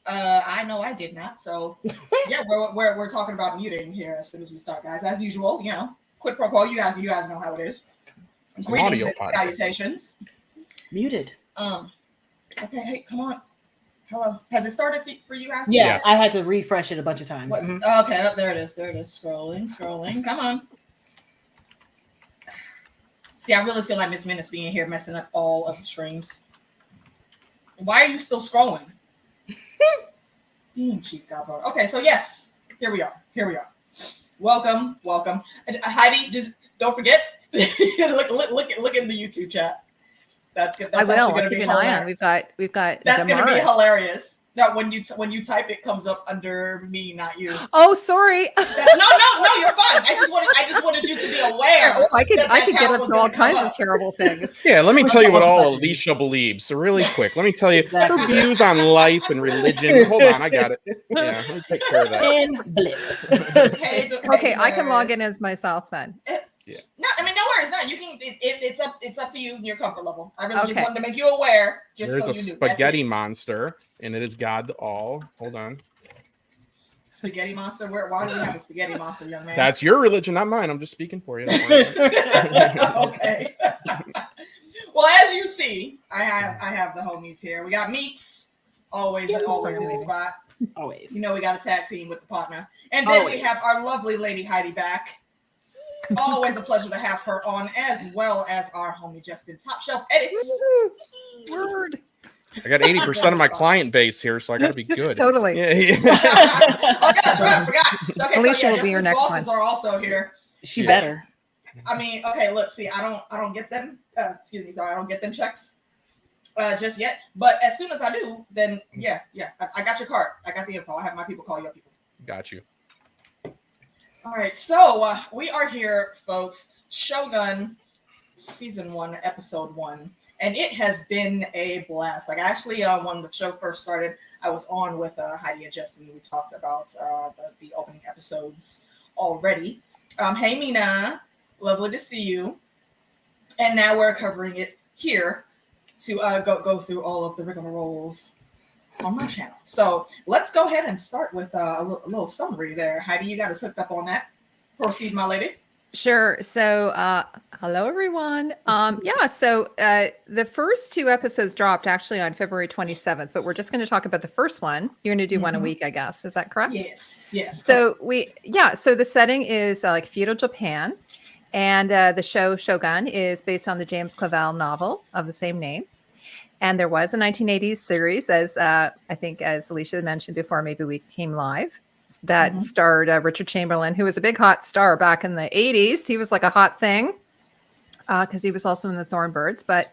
I know I did not. So yeah, we're talking about muting here as soon as we start, guys. As usual, quid pro quo. You guys know how it is. Greetings and salutations. Muted. Okay, hey, come on. Hello. Has it started for you guys? Yeah, I had to refresh it a bunch of times. Okay, there it is. Scrolling. Come on. See, I really feel like Miss Minute's being here messing up all of the streams. Why are you still scrolling? Cheap goblin. Okay, so yes, here we are. Welcome. And Heidi, just don't forget. look in the YouTube chat. That's good. That's I will. I'll keep an eye on. We've got. That's going to be hilarious. That when you type, it comes up under me, not you. Oh, sorry. No, you're fine. I just wanted you to be aware. Oh, I could get up to all kinds of terrible things. Yeah, let me tell you what all Alicia believes. So really quick, let me tell you her views on life and religion. Hold on, I got it. Yeah, let me take care of that. And blip. Okay, I can log in as myself then. Yeah. No, I mean, no worries. No, you can. It's up to you and your comfort level. I really just wanted to make you aware. There's a spaghetti monster, and it is God to all. Hold on. Spaghetti monster? Why do we have a spaghetti monster, young man? That's your religion, not mine. I'm just speaking for you. Okay. Well, as you see, I have the homies here. We got Meeks, always in the spot. Always. We got a tag team with the partner, and then we have our lovely lady Heidi back. Always a pleasure to have her on, as well as our homie Justin, TopShelfEdits. Word. I got 80% of my client base here, so I got to be good. Totally. Yeah. Oh gosh, I forgot. Okay, Alicia will be your next one. Bosses are also here. She better. I mean, okay. Look, see, I don't get them. Excuse me, sorry, I don't get them checks just yet. But as soon as I do, then yeah, I got your card. I got the info. I have my people call your people. Got you. All right, so we are here, folks. Shogun season 1, episode 1, and it has been a blast. Like, actually, when the show first started, I was on with Heidi and Justin. We talked about the opening episodes already. Hey, Mina, lovely to see you. And now we're covering it here to go through all of the rigmaroles on my channel. So let's go ahead and start with a little summary there. Heidi, you got us hooked up on that. Proceed, my lady. Sure. So hello, everyone. So the first 2 episodes dropped actually on February 27th, but we're just going to talk about the first one. You're going to do one a week, I guess. Is that correct? Yes. So so the setting is like feudal Japan, and the show Shogun is based on the James Clavell novel of the same name. And there was a 1980s series, as I think, as Alicia mentioned before, Maybe We Came Live, that starred Richard Chamberlain, who was a big hot star back in the 80s. He was like a hot thing because he was also in the Thornbirds. But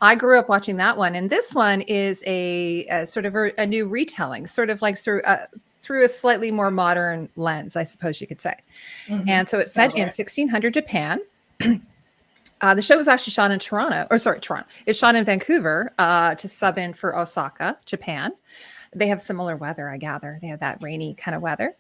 I grew up watching that one. And this one is a sort of a new retelling, sort of like through a slightly more modern lens, I suppose you could say. And so it's set in 1600 Japan. The show was actually shot in Toronto. It's shot in Vancouver to sub in for Osaka, Japan. They have similar weather, I gather. They have that rainy kind of weather.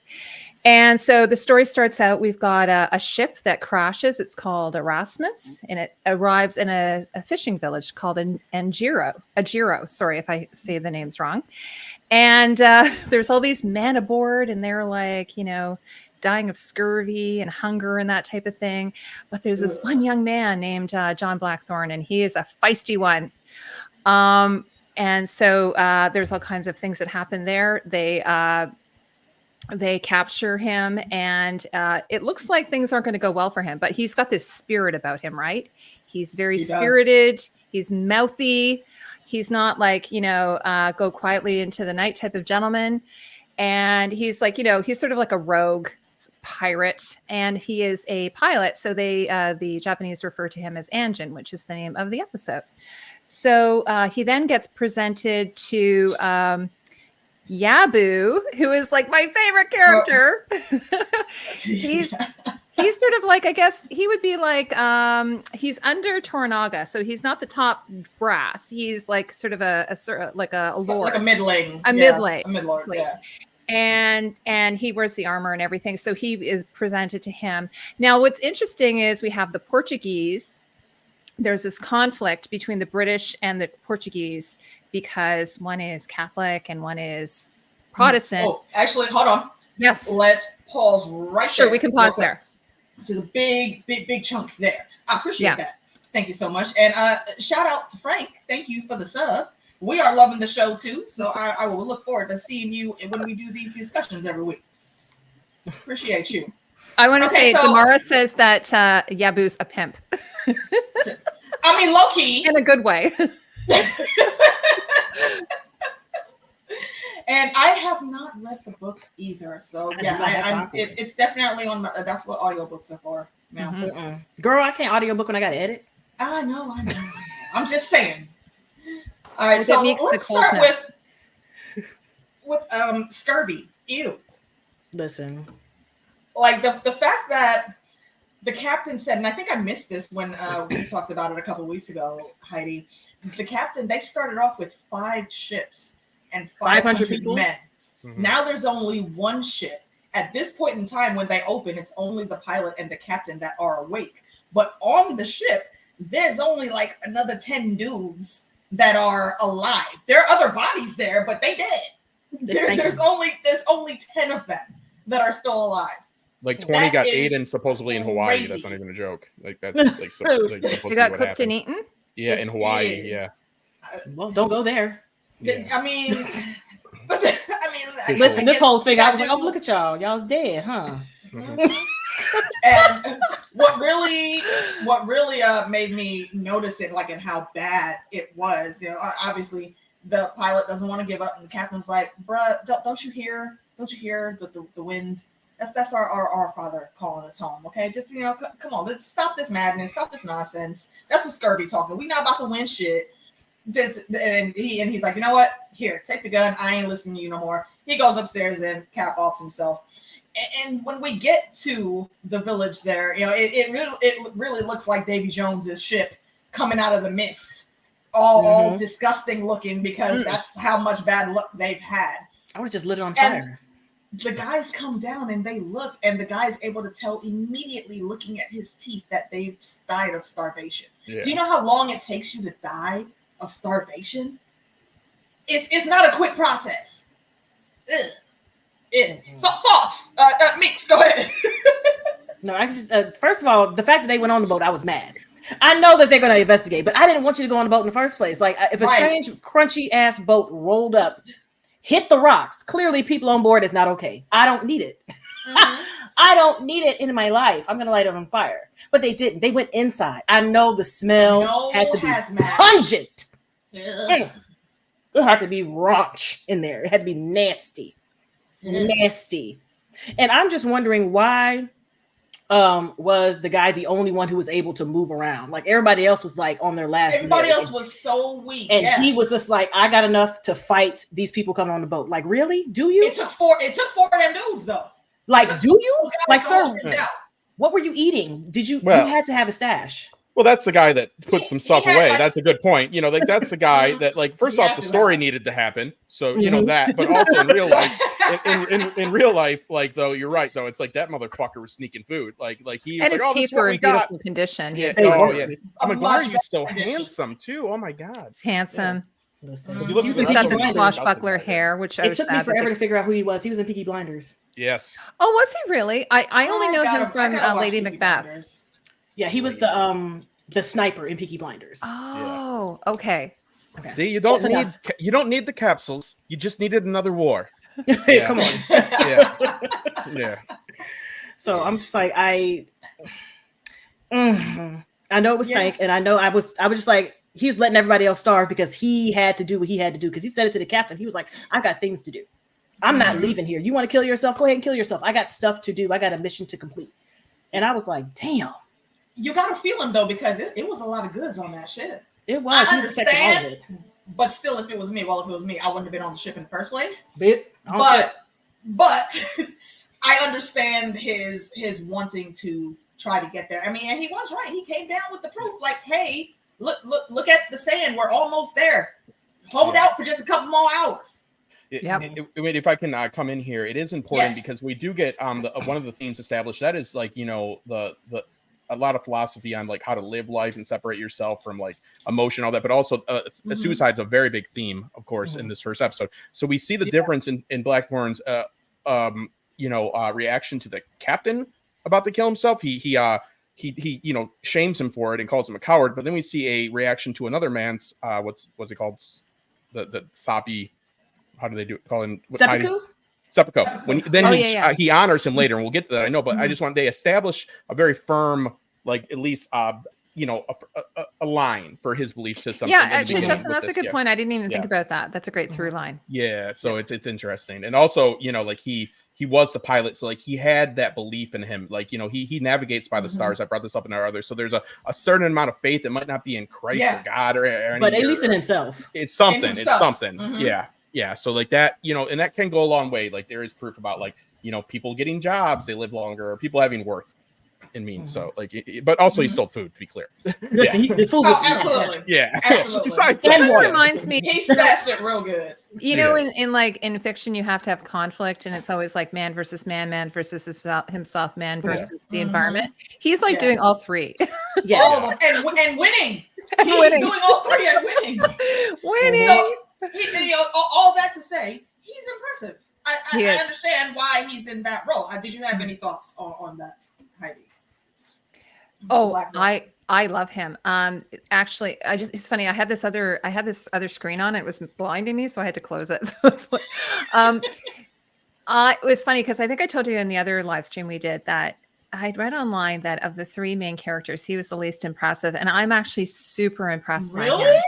And so the story starts out, we've got a ship that crashes. It's called Erasmus, and it arrives in a fishing village called Ajiro. Sorry if I say the names wrong. And there's all these men aboard, and they're like, dying of scurvy and hunger and that type of thing. But there's this one young man named John Blackthorne, and he is a feisty one. And so there's all kinds of things that happen there. They capture him, and it looks like things aren't going to go well for him, but he's got this spirit about him, right? He's very spirited. He's mouthy. He's not like, go quietly into the night type of gentleman. And he's like, he's sort of like a rogue pirate, and he is a pilot. So the Japanese refer to him as Anjin, which is the name of the episode. So he then gets presented to Yabu, who is like my favorite character. He's sort of like, I guess he would be like, he's under Toranaga, so he's not the top brass. He's like sort of a lord, like a middling, a midlord, yeah. And he wears the armor and everything. So he is presented to him. Now, what's interesting is we have the Portuguese. There's this conflict between the British and the Portuguese because one is Catholic and one is Protestant. Oh, actually, hold on. Yes. Let's pause right there. Sure, we can pause there. This is a big chunk there. I appreciate that. Thank you so much. And shout out to Frank. Thank you for the sub. We are loving the show too. So I will look forward to seeing you when we do these discussions every week. Appreciate you. I want to say, Damara says that Yabu's a pimp. I mean, low key. In a good way. And I have not read the book either. So yeah, it's definitely on my, that's what audiobooks are for now. Mm-hmm. Girl, I can't audiobook when I got to edit. I know. I'm just saying. All right, so let's start with scurvy. Ew. Listen. Like the fact that the captain said, and I think I missed this when we talked about it a couple of weeks ago, Heidi. The captain, they started off with 5 ships and 500 people? men. Mm-hmm. Now there's only 1 ship. At this point in time, when they open, it's only the pilot and the captain that are awake. But on the ship, there's only like another 10 dudes that are alive. There are other bodies there, but they dead. There's only 10 of them that are still alive. Like 20 got eaten supposedly in Hawaii. Crazy. That's not even a joke. Like that's like they got cooked and eaten. Yeah, in Hawaii. Yeah. Well, don't go there. Yeah. I mean, listen, this whole thing, I was like, oh, look at y'all. Y'all's dead, huh? Mm-hmm. And what really made me notice it, like, and how bad it was, obviously the pilot doesn't want to give up, and the captain's like, bruh, don't you hear the wind? That's our father calling us home. Okay, just come on, let's stop this madness, stop this nonsense. That's a scurvy talking. We not about to win shit. And he's like, you know what? Here, take the gun. I ain't listening to you no more. He goes upstairs and cap offs himself. And when we get to the village there, it really looks like Davy Jones's ship coming out of the mist, all disgusting looking, because that's how much bad luck they've had. I would have just lit it on fire. The guys come down and they look, and the guy's able to tell immediately looking at his teeth that they've died of starvation. Yeah. Do you know how long it takes you to die of starvation? It's not a quick process. Thoughts? Meeks, go ahead. No, I just first of all, the fact that they went on the boat, I was mad. I know that they're going to investigate, but I didn't want you to go on the boat in the first place. Like, if a strange, crunchy ass boat rolled up, hit the rocks, clearly people on board is not okay. I don't need it. Mm-hmm. I don't need it in my life. I'm going to light it on fire. But they didn't. They went inside. I know the smell had to be pungent. It had to be raunch in there. It had to be nasty. Nasty. And I'm just wondering why was the guy the only one who was able to move around? Like, everybody else was like on their last. Everybody else was so weak, and he was just like, I got enough to fight these people coming on the boat. Like, really? Do you? It took four of them dudes though. Like, do you? Like, sir, what were you eating? Did you? You had to have a stash. Well, that's the guy that put some stuff away. That's a good point. Like, that's the guy that, like, first off, the story needed to happen. So, that, but also in real life, in real life, like, though, you're right, though. It's like that motherfucker was sneaking food. Like he was and like, his teeth were in beautiful condition. Yeah. Oh, yeah. I'm like, why are you so handsome, too? Oh, my God. He's handsome. Yeah. He's got the swashbuckler hair, which it took me forever to figure out who he was. He was in Peaky Blinders. Yes. Oh, was he really? I only know him from Lady Macbeth. Yeah, he was the sniper in Peaky Blinders. Oh, okay. See, you don't need the capsules. You just needed another war. Come on. Yeah. So I'm just like, I know it was Tank, and I know I was just like, he's letting everybody else starve because he had to do what he had to do, because he said it to the captain. He was like, I got things to do. I'm not leaving here. You want to kill yourself? Go ahead and kill yourself. I got stuff to do. I got a mission to complete. And I was like, damn. You got a feeling though, because it was a lot of goods on that ship. It was. I understand, but still, if it was me, I wouldn't have been on the ship in the first place. But I understand his wanting to try to get there. I mean, and he was right. He came down with the proof. Like, hey, look at the sand. We're almost there. Hold out for just a couple more hours. If I can come in here, it is important because we do get one of the themes established. That is, like, the a lot of philosophy on like how to live life and separate yourself from like emotion, all that, but also suicide's a very big theme, of course, in this first episode. So we see the difference in Blackthorn's reaction to the captain about to kill himself. He shames him for it and calls him a coward, but then we see a reaction to another man's what's it called, the soppy, how do they call him, seppuku. When he honors him later, and we'll get to that, I know, but I just want, they establish a very firm, like at least a line for his belief system. Yeah, actually, Justin, that's a good point. I didn't even think about that. That's a great through line. Yeah, so it's interesting, and also like he was the pilot, so like he had that belief in him, like he navigates by the stars. I brought this up in our other, so there's a certain amount of faith. It might not be in Christ or God or but at least in himself. It's something. It's something. Yeah. So like that, and that can go a long way. Like there is proof about like people getting jobs, they live longer, or people having worth in means. So like, but also he stole food, to be clear. Listen, the food was absolutely. Yeah. Absolutely. That reminds me. He smashed it real good. In fiction, you have to have conflict, and it's always like man versus man versus himself, man versus the environment. He's like doing all three. All of them, and winning. He's doing all three and winning. So, all that to say, he's impressive. I understand why he's in that role. Did you have any thoughts on that, Heidi? I love him. Actually, it's funny. I had this other screen on. It was blinding me, so I had to close it. So it's it was funny because I think I told you in the other live stream we did that I'd read online that of the three main characters, he was the least impressive, and I'm actually super impressed by him.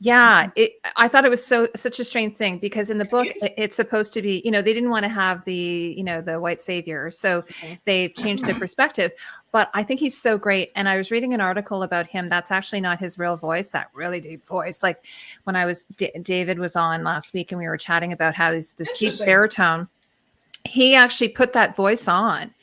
Yeah, I thought it was such a strange thing because in the book it's supposed to be, they didn't want to have the, the white savior, so they've changed their perspective. But I think he's so great, and I was reading an article about him. That's actually not his real voice, that really deep voice. Like when David was on last week and we were chatting about how he's this deep baritone. He actually put that voice on.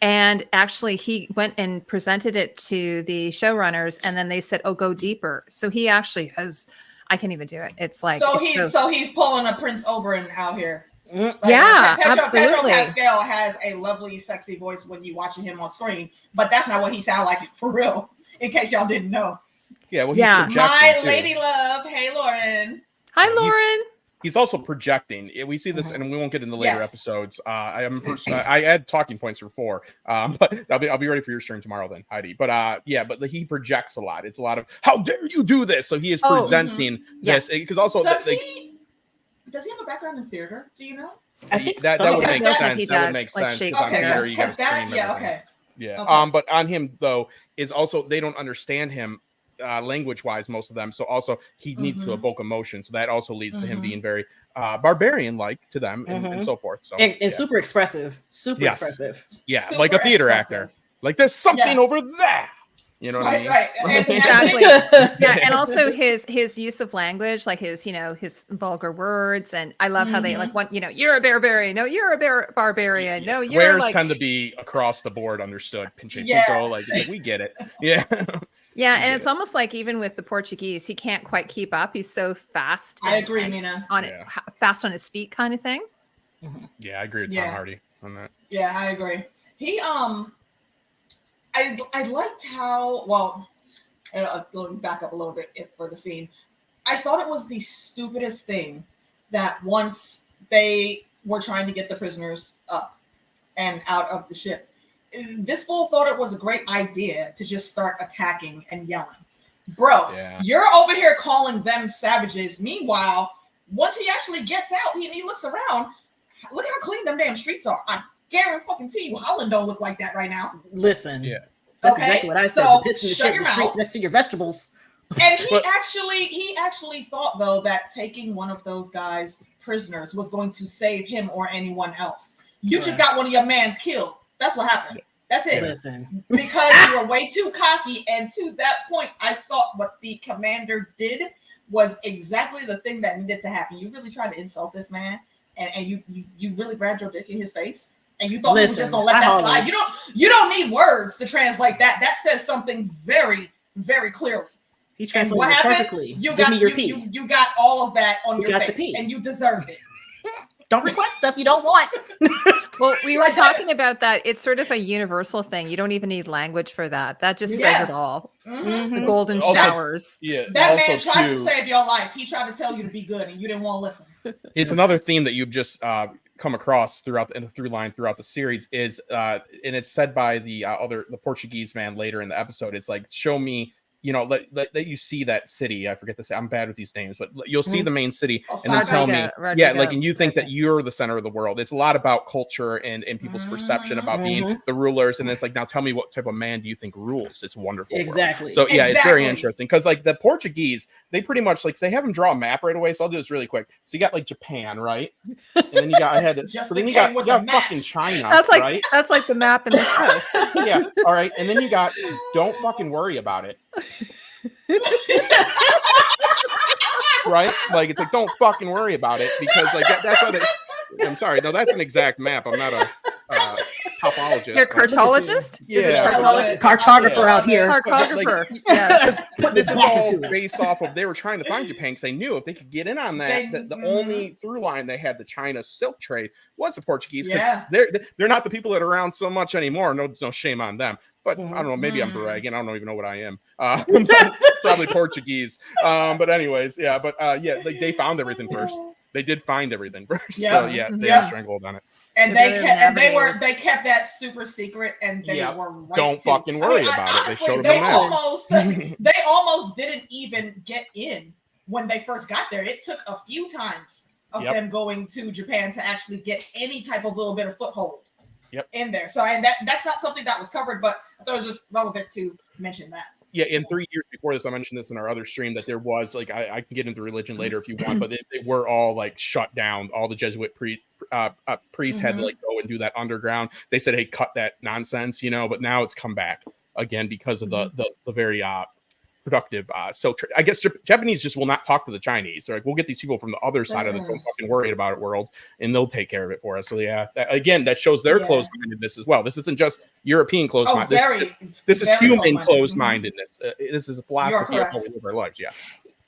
And actually, he went and presented it to the showrunners, and then they said, "Oh, go deeper." So he actually has. I can't even do it. It's like he's pulling a Prince Oberyn out here. Like, Pedro absolutely. Pascal has a lovely, sexy voice when you're watching him on screen, but that's not what he sounds like for real. In case y'all didn't know. Yeah, well, my lady love. Hey, Lauren. Hi, Lauren. He's also projecting. We see this, and we won't get into later episodes. I add talking points for 4, but I'll be ready for your stream tomorrow then, Heidi. But but he projects a lot. It's a lot of how dare you do this. So he is presenting this because also does he have a background in theater? Do you know? I think that would make sense. That would make sense. Okay. Yeah. But on him though is also they don't understand him. Language wise, most of them. So also he needs to evoke emotion. So that also leads to him being very barbarian like to them and so forth. So and super expressive. Expressive. Yeah, super like a theater actor. Like there's something over there. You know what I mean? Right. Exactly. And also his use of language, like his vulgar words. And I love how they like want, you're a barbarian. No, you're a barbarian. No, you're Swears tend to be across the board understood. Pinche pico, like we get it. Yeah. Yeah, and it's almost like even with the Portuguese, he can't quite keep up. He's so fast. I agree, Mina. Fast on his feet, kind of thing. Yeah, I agree with Tom Hardy on that. Yeah, I agree. He I liked how let me back up a little bit for the scene. I thought it was the stupidest thing that once they were trying to get the prisoners up and out of the ship. This fool thought it was a great idea to just start attacking and yelling. Bro, you're over here calling them savages. Meanwhile, once he actually gets out, he looks around. Look how clean them damn streets are. I guarantee you Holland don't look like that right now. Listen. Yeah. That's exactly what I said. So, pissing the shit in the streets next to your vegetables. And he actually thought, though, that taking one of those guys prisoners was going to save him or anyone else. You just got one of your mans killed. That's what happened. That's it. Listen. Because you were way too cocky. And to that point, I thought what the commander did was exactly the thing that needed to happen. You really tried to insult this man, and you really grabbed your dick in his face, and you thought he was just gonna let that slide. You don't need words to translate that. That says something very, very clearly. He translated it perfectly. You got all of that on your face, and you deserved it. Don't request stuff you don't want. Well, we were talking about that. It's sort of a universal thing. You don't even need language for that. That just says it all. Mm-hmm. The golden Also, showers. Yeah. That also man tried too, to save your life. He tried to tell you to be good, and you didn't want to listen. it's another theme that you've just come across throughout the through line throughout the series is and it's said by the Portuguese man later in the episode. It's like, show me, you know, let you see that city. I forget to say, I'm bad with these names, but you'll see the main city and then tell me, like, and you think that you're the center of the world. It's a lot about culture and people's perception about being the rulers. And it's like, now tell me, what type of man do you think rules this wonderful world? So yeah, it's very interesting because like the Portuguese, they pretty much like, they have them draw a map right away. So I'll do this really quick. So you got like Japan, right? And then you got, so then you got fucking China. That's like, right? that's like the map in the show. Yeah. All right. And then you got, don't fucking worry about it. Right? Like, it's like, don't fucking worry about it, because like that's how they, I'm sorry, no, that's an exact map. I'm not a topologist. You're a cartologist? Yeah, cartographer out here. Cartographer. Like, yeah. This is all based off of, they were trying to find Japan because they knew if they could get in on that, the only through line they had the China silk trade was the Portuguese. They're not the people that are around so much anymore. No shame on them. But I don't know, maybe I'm bragging. I don't even know what I am. Probably Portuguese. But anyways, yeah. But yeah, like they found everything first. They did find everything first. So yeah, they had a stranglehold on it. And they kept that super secret, and they were right. Don't fucking worry about it. They showed them they almost didn't even get in when they first got there. It took a few times of them going to Japan to actually get any type of little bit of foothold. In there. So that's not something that was covered, but I thought it was just relevant to mention that. Yeah, in 3 years before this, I mentioned this in our other stream, that there was like, I can get into religion later if you want, but they were all like shut down. All the Jesuit priests had to like go and do that underground. They said, hey, cut that nonsense, you know, but now it's come back again because of the very productive I guess Japanese just will not talk to the Chinese. They're like, we'll get these people from the other side of the don't fucking worry about it world, and they'll take care of it for us. So yeah, again, that shows their closed-mindedness as well. This isn't just European closed-mindedness. This is human closed-mindedness. This is a philosophy of how we live our lives.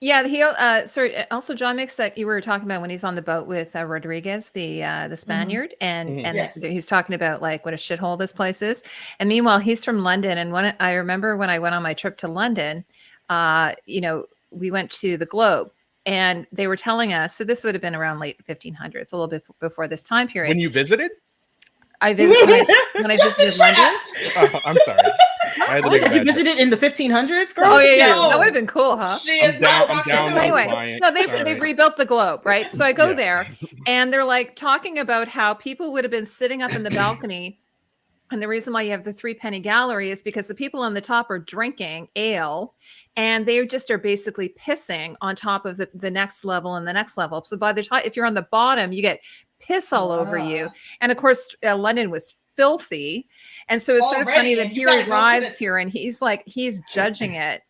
Yeah, he also John Mix that you were talking about when he's on the boat with Rodriguez, the Spaniard, and he's talking about like what a shithole this place is. And meanwhile, he's from London. And when I remember when I went on my trip to London, you know, we went to the Globe, and they were telling us. So this would have been around late 1500s, a little bit before this time period. When you visited? I visited when I visited London. Oh, I'm sorry. I had to make a you visited in the 1500s, girl? Oh yeah, that would have been cool, huh? I'm down anyway, no, they rebuilt the Globe, right? So I go there, and they're like talking about how people would have been sitting up in the balcony, and the reason why you have the 3-penny gallery is because the people on the top are drinking ale, and they just are basically pissing on top of the next level and the next level. So by the time, if you're on the bottom, you get piss all over you, and of course, London was filthy, and so it's sort of funny that he arrives here and he's judging it.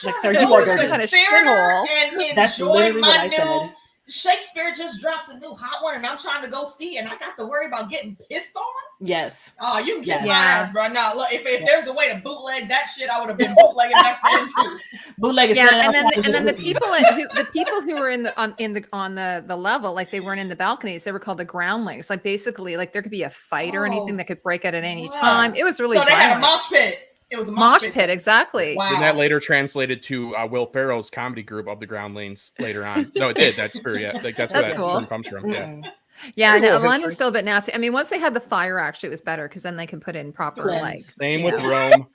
Like, sir, you are some kind of shithole. That's literally what I said. Shakespeare just drops a new hot one, and I'm trying to go see, and I got to worry about getting pissed on. Yes. Oh, you can kiss my ass, bro. Now, look, if there's a way to bootleg that shit, I would have been bootlegging back then too. Bootlegging. And then the people who were on the level, like they weren't in the balconies, they were called the groundlings. Like basically, like there could be a fight or anything that could break out at any time. It was really so they had a mosh pit. It was a mosh pit, exactly. Wow. And that later translated to Will Ferrell's comedy group of the Groundlings later on. No, it did. That's true. Yeah, like that's where that term comes from. Yeah, no, London's still a bit nasty. I mean, once they had the fire, actually, it was better because then they can put in proper like. Same with Rome.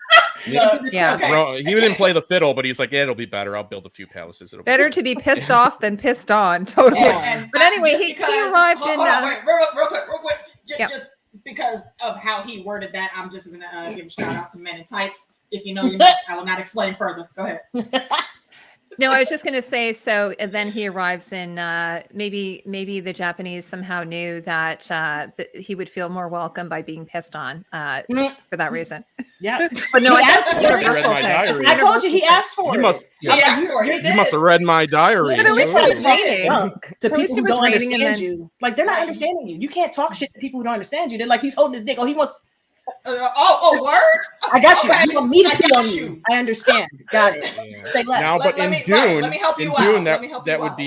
Okay. He didn't play the fiddle, but he's like, yeah, it'll be better. I'll build a few palaces. It'll better to be pissed off than pissed on. Totally. But anyway, he arrived in. Real quick. Just because of how he worded that, I'm just gonna give a shout out to Men in Tights. If you know, you know. I will not explain further. Go ahead. No, I was just going to say, so then he arrives in, maybe the Japanese somehow knew that he would feel more welcome by being pissed on for that reason. Yeah. But no, I told you he asked for it. You must have read my diary. But at least he was reading. To people who don't understand you. Like, they're not understanding you. You can't talk shit to people who don't understand you. They're like, he's holding his dick. Oh, he wants... word? I got you. You want me to pee on you? I understand. Got it. Say less. Now, but in Dune, let me help you out. that would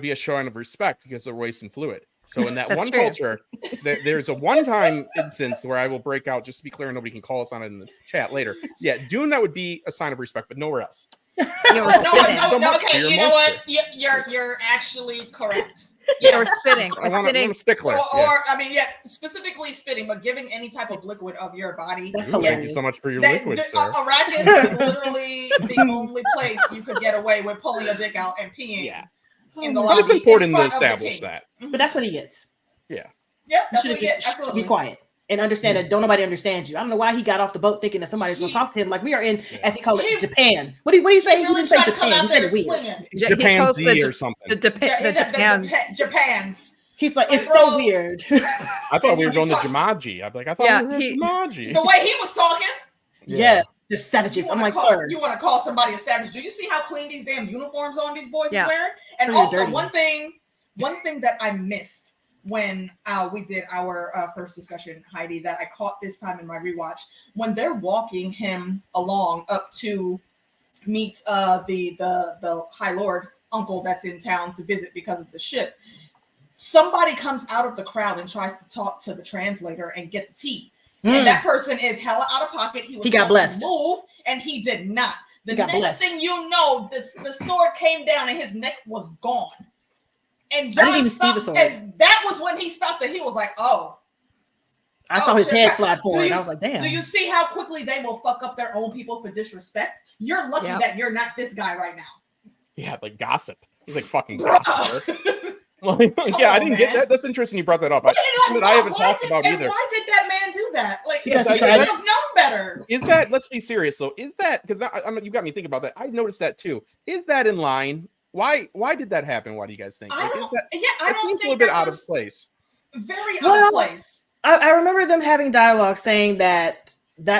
be a showing of respect because they're wasting fluid. So in that That's one true. culture, there's a one-time instance where I will break out, just to be clear, nobody can call us on it in the chat later. Yeah, Dune, that would be a sign of respect, but nowhere else. You were No, spitting. so much for okay, your you know moisture. what? You're actually correct. You were spitting. I'm a stickler. Or I mean, specifically spitting, but giving any type of liquid of your body. That's Thank hilarious. you so much for your liquid, sir. Arrakis is literally the only place you could get away with pulling a dick out and peeing. Yeah. In the But lobby, it's important in to front of the establish king. that. But that's what he gets. Yep, You that's should what have he gets. just Absolutely. be quiet and understand that don't nobody understands you. I don't know why he got off the boat thinking that somebody's going to talk to him. Like we are in, as he called it, Japan. What did he say? He didn't say Japan. He said it weird. Japan Z or something. The Japans. Japans. He's like, it's Bro. so weird. I thought we were going to Jumanji. I'm like, I thought we were Jumanji. The way he was talking. Yeah, the savages. I'm like, sir. You want to call somebody a savage? Do you see how clean these damn uniforms on these boys is wearing? And Pretty also, dirty. one thing that I missed when we did our first discussion, Heidi, that I caught this time in my rewatch, when they're walking him along up to meet the High Lord uncle that's in town to visit because of the ship. Somebody comes out of the crowd and tries to talk to the translator and get the tea. And that person is hella out of pocket. He got blessed. Move, and he did not. The got next blessed. thing you know, the sword came down and his neck was gone. And I didn't John even see the stopped, sword. and that was when he stopped and he was like, oh. I saw his shit. head slide Do forward. you- And I was like, damn. Do you see how quickly they will fuck up their own people for disrespect? You're lucky that you're not this guy right now. Yeah, like gossip. He's like fucking gossip. Yeah, I didn't get that. That's interesting you brought that up. I haven't talked about either. Why did that man do that? Like, Because he he should tried have known better. Is that, let's be serious though, is that, because you got me thinking about that. I noticed that too. Is that in line? Why did that happen? Why do you guys think? I don't It seems a think little bit that out of was place. Very out of place. I remember them having dialogue saying that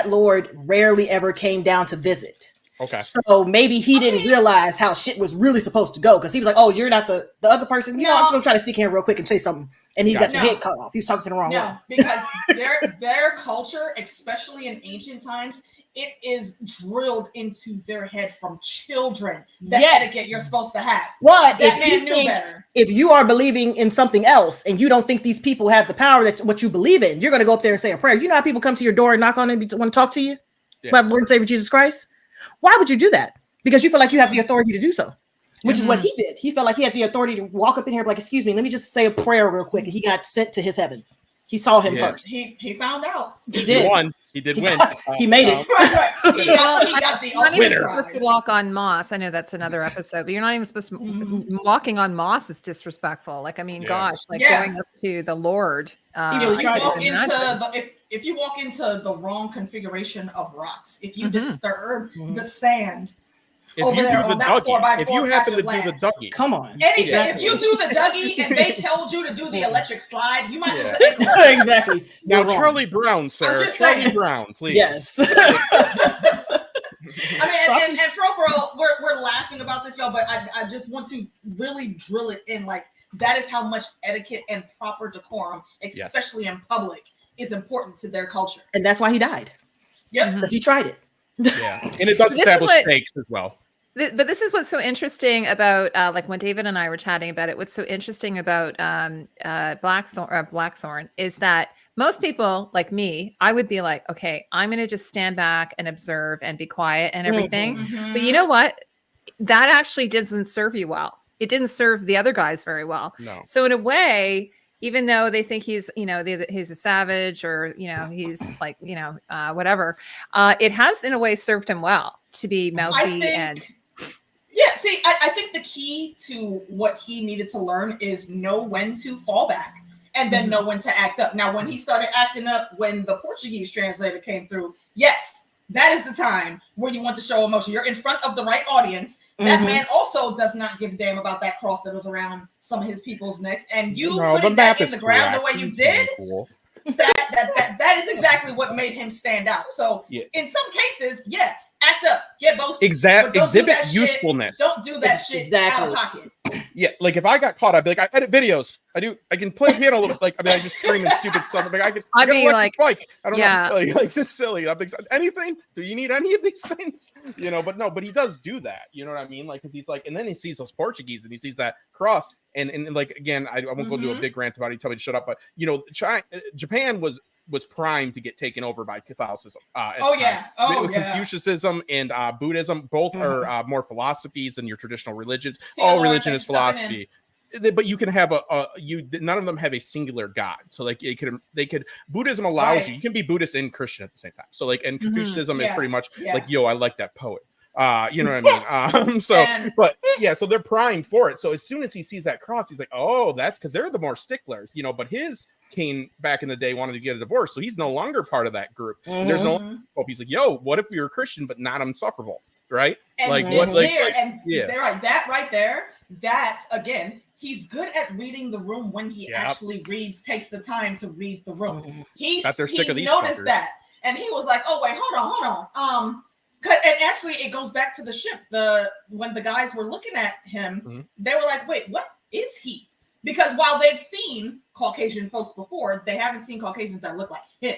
Lord rarely ever came down to visit. Okay. So maybe he didn't realize how shit was really supposed to go because he was like, oh, you're not the other person. You know, I'm just going to try to sneak in here real quick and say something. And he got the head cut off. He was talking to the wrong one. No, because their culture, especially in ancient times, it is drilled into their head from children. That etiquette you're supposed to have. What That if man you knew think better. if you are believing in something else and you don't think these people have the power that what you believe in, you're going to go up there and say a prayer. You know how people come to your door and knock on it and want to talk to you about Lord and Savior Jesus Christ? Why would you do that? Because you feel like you have the authority to do so, which is what he did. He felt like he had the authority to walk up in here and be like, excuse me, let me just say a prayer real quick. And he got sent to his heaven. He saw him first. He found out. He did. He won. He did win. He made it. Right. He got the You're not even winner. supposed to walk on moss. I know that's another episode, but you're not even supposed to. Walking on moss is disrespectful. Like, I mean, gosh, like going up to the Lord. If you walk into the wrong configuration of rocks, if you disturb the sand, if you do the Dougie, if you happen to do the Dougie, come on. Anything. If you do the Dougie and they told you to do the electric slide, you might lose an ankle. Exactly. Now, Charlie Brown, sir. Charlie Brown, please. Yes. I mean, and for real, we're laughing about this, y'all, but I just want to really drill it in. Like, that is how much etiquette and proper decorum, especially in public, is important to their culture. And that's why he died. Yep. Because he tried it. Yeah. And it does establish stakes as well. But this is what's so interesting about, like when David and I were chatting about it, what's so interesting about Blackthorn is that most people like me, I would be like, okay, I'm going to just stand back and observe and be quiet and everything. Mm-hmm. But you know what? That actually doesn't serve you well. It didn't serve the other guys very well. No. So in a way, even though they think he's, he's a savage or, he's like, whatever, it has in a way served him well to be mouthy and... Yeah, see, I think the key to what he needed to learn is know when to fall back and then know when to act up. Now, when he started acting up when the Portuguese translator came through, yes, that is the time where you want to show emotion. You're in front of the right audience. That man also does not give a damn about that cross that was around some of his people's necks. And you putting that in the ground the way you did, that is exactly what made him stand out. So in some cases, act up, get boasted. Exhibit usefulness. Don't do that shit out of pocket. Yeah, like if I got caught, I'd be like, I edit videos. I can play piano a little bit. Like, I mean, I just scream and stupid stuff. Like, I'd be like, bike. I don't know. Like this silly. I'm like, anything? Do you need any of these things? But no, but he does do that. You know what I mean? Like, because he's like, and then he sees those Portuguese and he sees that cross and like again, I won't go do a big rant about it. You tell me to shut up, but you know, Japan was primed to get taken over by Catholicism. With Confucianism and Buddhism, both are more philosophies than your traditional religions. All religion is philosophy. But you can have none of them have a singular god. So like they could Buddhism allows you can be Buddhist and Christian at the same time. So like, and Confucianism is pretty much like, yo, I like that poet. You know what I mean? So they're primed for it. So as soon as he sees that cross, he's like, oh, that's because they're the more sticklers, you know. But his king back in the day wanted to get a divorce, so he's no longer part of that group. There's no hope. He's like, yo, what if we were Christian but not unsufferable, right? And like what? They're right. That right there. That again. He's good at reading the room when he actually takes the time to read the room. He noticed fuckers. that, and he was like, "Oh wait, hold on." And actually, it goes back to the ship. When the guys were looking at him, they were like, "Wait, what is he?" Because while they've seen Caucasian folks before, they haven't seen Caucasians that look like him.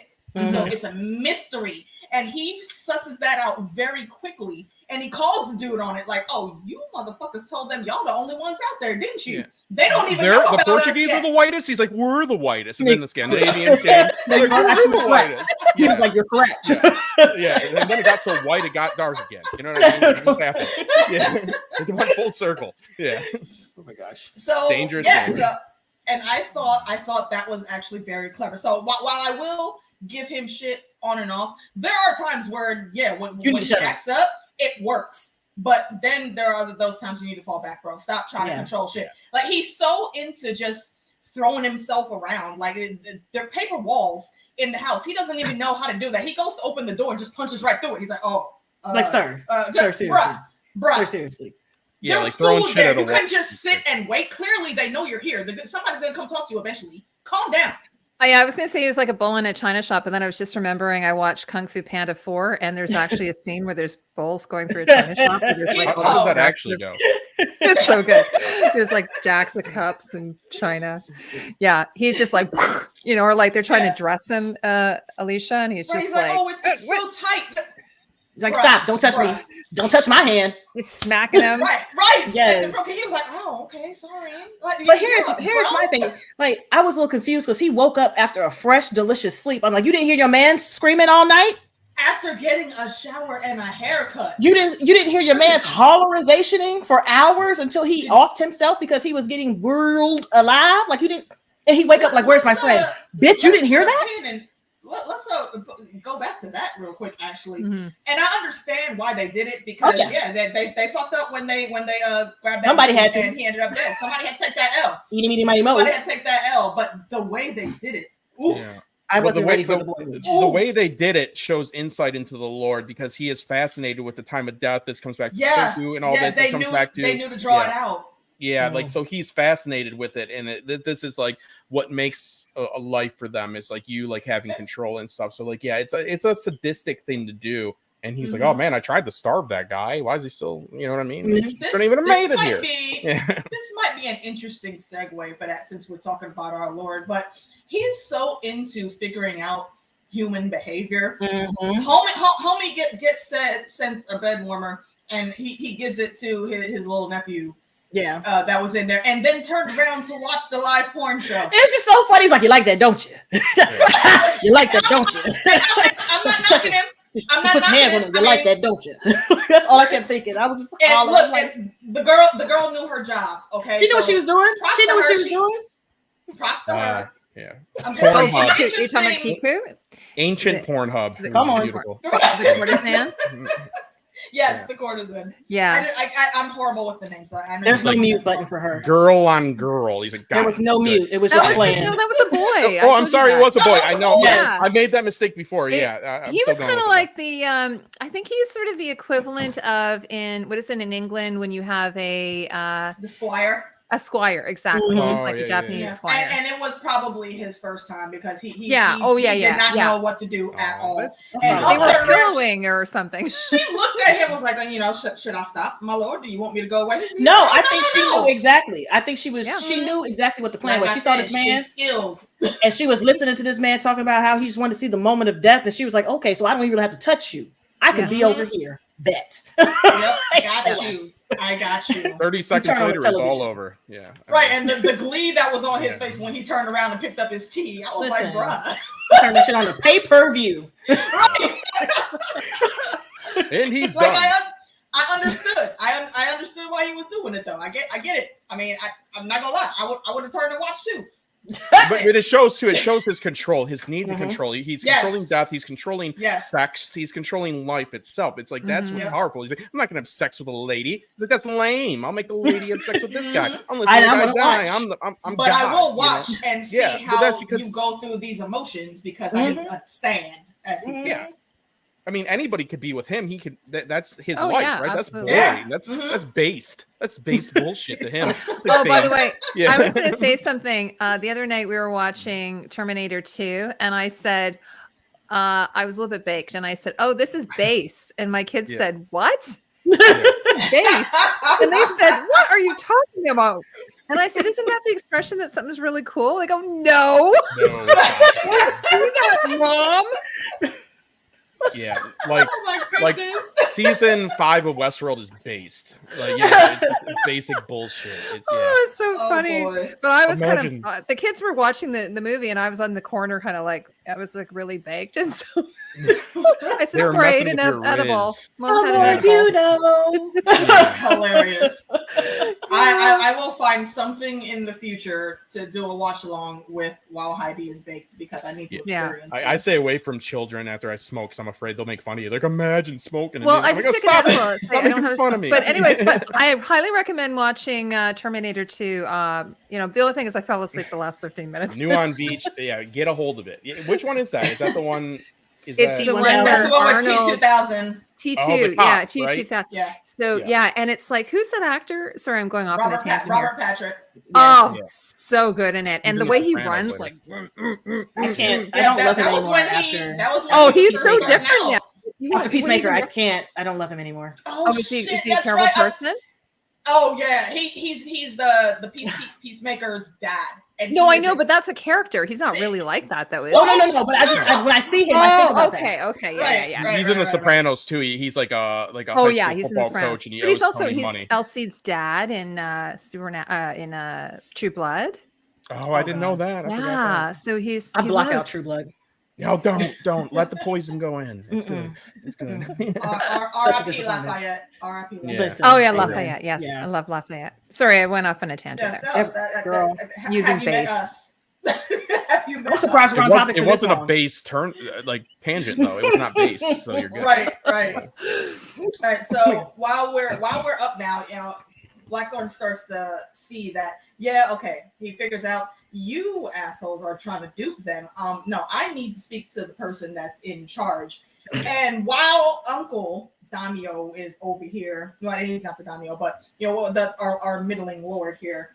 So it's a mystery, and he susses that out very quickly. And he calls the dude on it like, "Oh, you motherfuckers told them y'all the only ones out there, didn't you? Yeah. They don't even know about the Portuguese are the whitest." He's like, "We're the whitest," and then the Scandinavians came. Like, "We're the whitest." He was like, "You're correct." Yeah, and then it got so white it got dark again. You know what I mean? It just happened. Yeah, it went full circle. Yeah. Oh my gosh. So dangerous. And I thought that was actually very clever. So while I will give him shit on and off, there are times where when he acts up, it works. But then there are those times you need to fall back, bro. Stop trying to control shit. Like, he's so into just throwing himself around. Like, there are paper walls in the house. He doesn't even know how to do that. He goes to open the door and just punches right through it. He's like, sir, seriously. Bruh. Sir, seriously. Yeah, like throwing shit at a wall. You couldn't just sit and wait. Clearly, they know you're here. Somebody's going to come talk to you eventually. Calm down. Oh, yeah, I was going to say he was like a bull in a china shop, and then I was just remembering I watched Kung Fu Panda 4, and there's actually a scene where there's bowls going through a china shop. How does that actually go? It's so good. There's like stacks of cups and china. Yeah, he's just like, you know, or like they're trying to dress him, Alicia, and he's just like, "Oh, it's so tight." He's like, "Stop! Don't touch me! Don't touch my hand!" He's smacking him. Right. Yes. He was like, "Oh, okay, sorry." But here's my thing. Like, I was a little confused because he woke up after a fresh, delicious sleep. I'm like, you didn't hear your man screaming all night? After getting a shower and a haircut. You didn't hear your man's hollerizationing for hours until he offed himself because he was getting whirled alive? Like, you didn't, and he wake up like, "Where's my friend?" Bitch, you didn't hear that? Let's go back to that real quick, actually. And I understand why they did it because they fucked up when they grabbed that. Somebody had to, and he ended up dead. Somebody had to take that L. Somebody had to take that L. But the way they did it, I wasn't ready for the boilage. The way they did it shows insight into the Lord because he is fascinated with the time of death. This comes back to Shogun and all this. They knew to draw it out. Yeah, like so he's fascinated with it, and this is like what makes a life for them is like you like having control and stuff. So like it's a sadistic thing to do, and he's like, "Oh man, I tried to starve that guy. Why is he still? You know what I mean? Shouldn't even have made it here." This might be an interesting segue for that since we're talking about our Lord, but he is so into figuring out human behavior. Homie gets sent a bed warmer, and he gives it to his little nephew. Yeah, that was in there, and then turned around to watch the live porn show. It's just so funny. He's like, "You like that, don't you? You like that, don't you?" I'm not knocking him. I'm not put your hands on it. You like that, don't you? That's all I kept thinking. I was just and the girl knew her job. Okay, she knew what she was doing. She knew what she was doing. Props to her. Yeah. Pornhub. You're talking about Kiku? Ancient Pornhub. Come on. Beautiful. The courtesan? Yes, the courtesan. Yeah. I'm horrible with the names. So there's no mute button for her. Girl on girl. He's like, there was no mute. It was just playing. No, that was a boy. Oh, I'm sorry. It was a boy. I know. Yes. I made that mistake before. He was kind of like the, I think he's sort of the equivalent of in England when you have the squire. A squire, exactly. Mm-hmm. He's like a Japanese squire. And it was probably his first time because he did not know what to do at all. And they were pillowing or something. She looked at him and was like, should I stop, my lord? Do you want me to go away? No, I think she knew exactly. I think she knew exactly what the plan was. She saw this man, skilled. And she was listening to this man talking about how he just wanted to see the moment of death. And she was like, okay, so I don't even have to touch you. I can be over here. Bet. Yep, got you. I got you. 30 seconds turn on the later, it's television. all over. Yeah. Right, and the glee that was on his face when he turned around and picked up his tea. I was like, bruh. Turn that shit on the pay-per-view. Right. And he's like, done. I understood. I understood why he was doing it, though. I get it. I mean, I'm not gonna lie. I would have turned and watched too. But it shows too. It shows his control, his need to control. He's controlling death. He's controlling sex. He's controlling life itself. It's like that's what's powerful. He's like, I'm not gonna have sex with a lady. He's like, that's lame. I'll make the lady have sex with this guy. Unless the guy die. I'm but God, I will watch and see how because, you go through these emotions because I didn't understand, as he says. I mean, anybody could be with him. He could. That's his life, right? Absolutely. That's boring. That's based. That's based bullshit to him. By the way, I was going to say something. The other night we were watching Terminator 2, and I said I was a little bit baked, and I said, "Oh, this is base," and my kids said, "What?" I said, "This is base," and they said, "What are you talking about?" And I said, "Isn't that the expression that something's really cool?" They go, "No, do that, Mom." Yeah, like season 5 of Westworld is based. Like, it's basic bullshit. It's so funny. Boy. But I was kind of the kids were watching the movie, and I was on the corner, kind of like I was like really baked, and so I said, "Sorry, an edible." Mom had an edible. Hilarious. I will find something in the future to do a watch along with while Heidi is baked because I need to experience. I stay away from children after I smoke because I'm afraid they'll make fun of you. Like, imagine smoking. Well, I just took an edible. I don't have fun of me. But anyways, I highly recommend watching Terminator 2. You know, the only thing is I fell asleep the last 15 minutes. New on Beach. Yeah, get a hold of it. Which one is that? Is that the one? It's the one that's the one with Arnold. T2000. T2, yeah, T2000. Yeah. So and it's like, who's that actor? Sorry, I'm going off on a tangent. Robert Patrick. So good in it, and the way he runs, like, I can't. I don't love him anymore. He's so different now. After Peacemaker, I don't love him anymore. Is he a terrible person? Oh yeah, he's the Peacemaker's dad. And no, I know, but that's a character. He's not really like that, though. No. But when I see him, I think about that. Okay, yeah. He's in The Sopranos too. He's like a high school football coach, and he's also money. Elsie's dad in True Blood. Oh, I didn't know that. Yeah, so he's block out True Blood. No, don't let the poison go in. It's good. It's good. R.I.P. Lafayette. R.I.P. Listen, Lafayette. Yes, I love Lafayette. Sorry, I went off on a tangent there. Using base. I'm surprised we're on topic. It wasn't a base tangent though. It was not based, so you're good. Right. All right. So while we're up now, you know, Blackthorn starts to see that. He figures out you assholes are trying to dupe them. No, I need to speak to the person that's in charge. And while Uncle Daimyo is over here, well, he's not the Daimyo, but you know, our middling lord here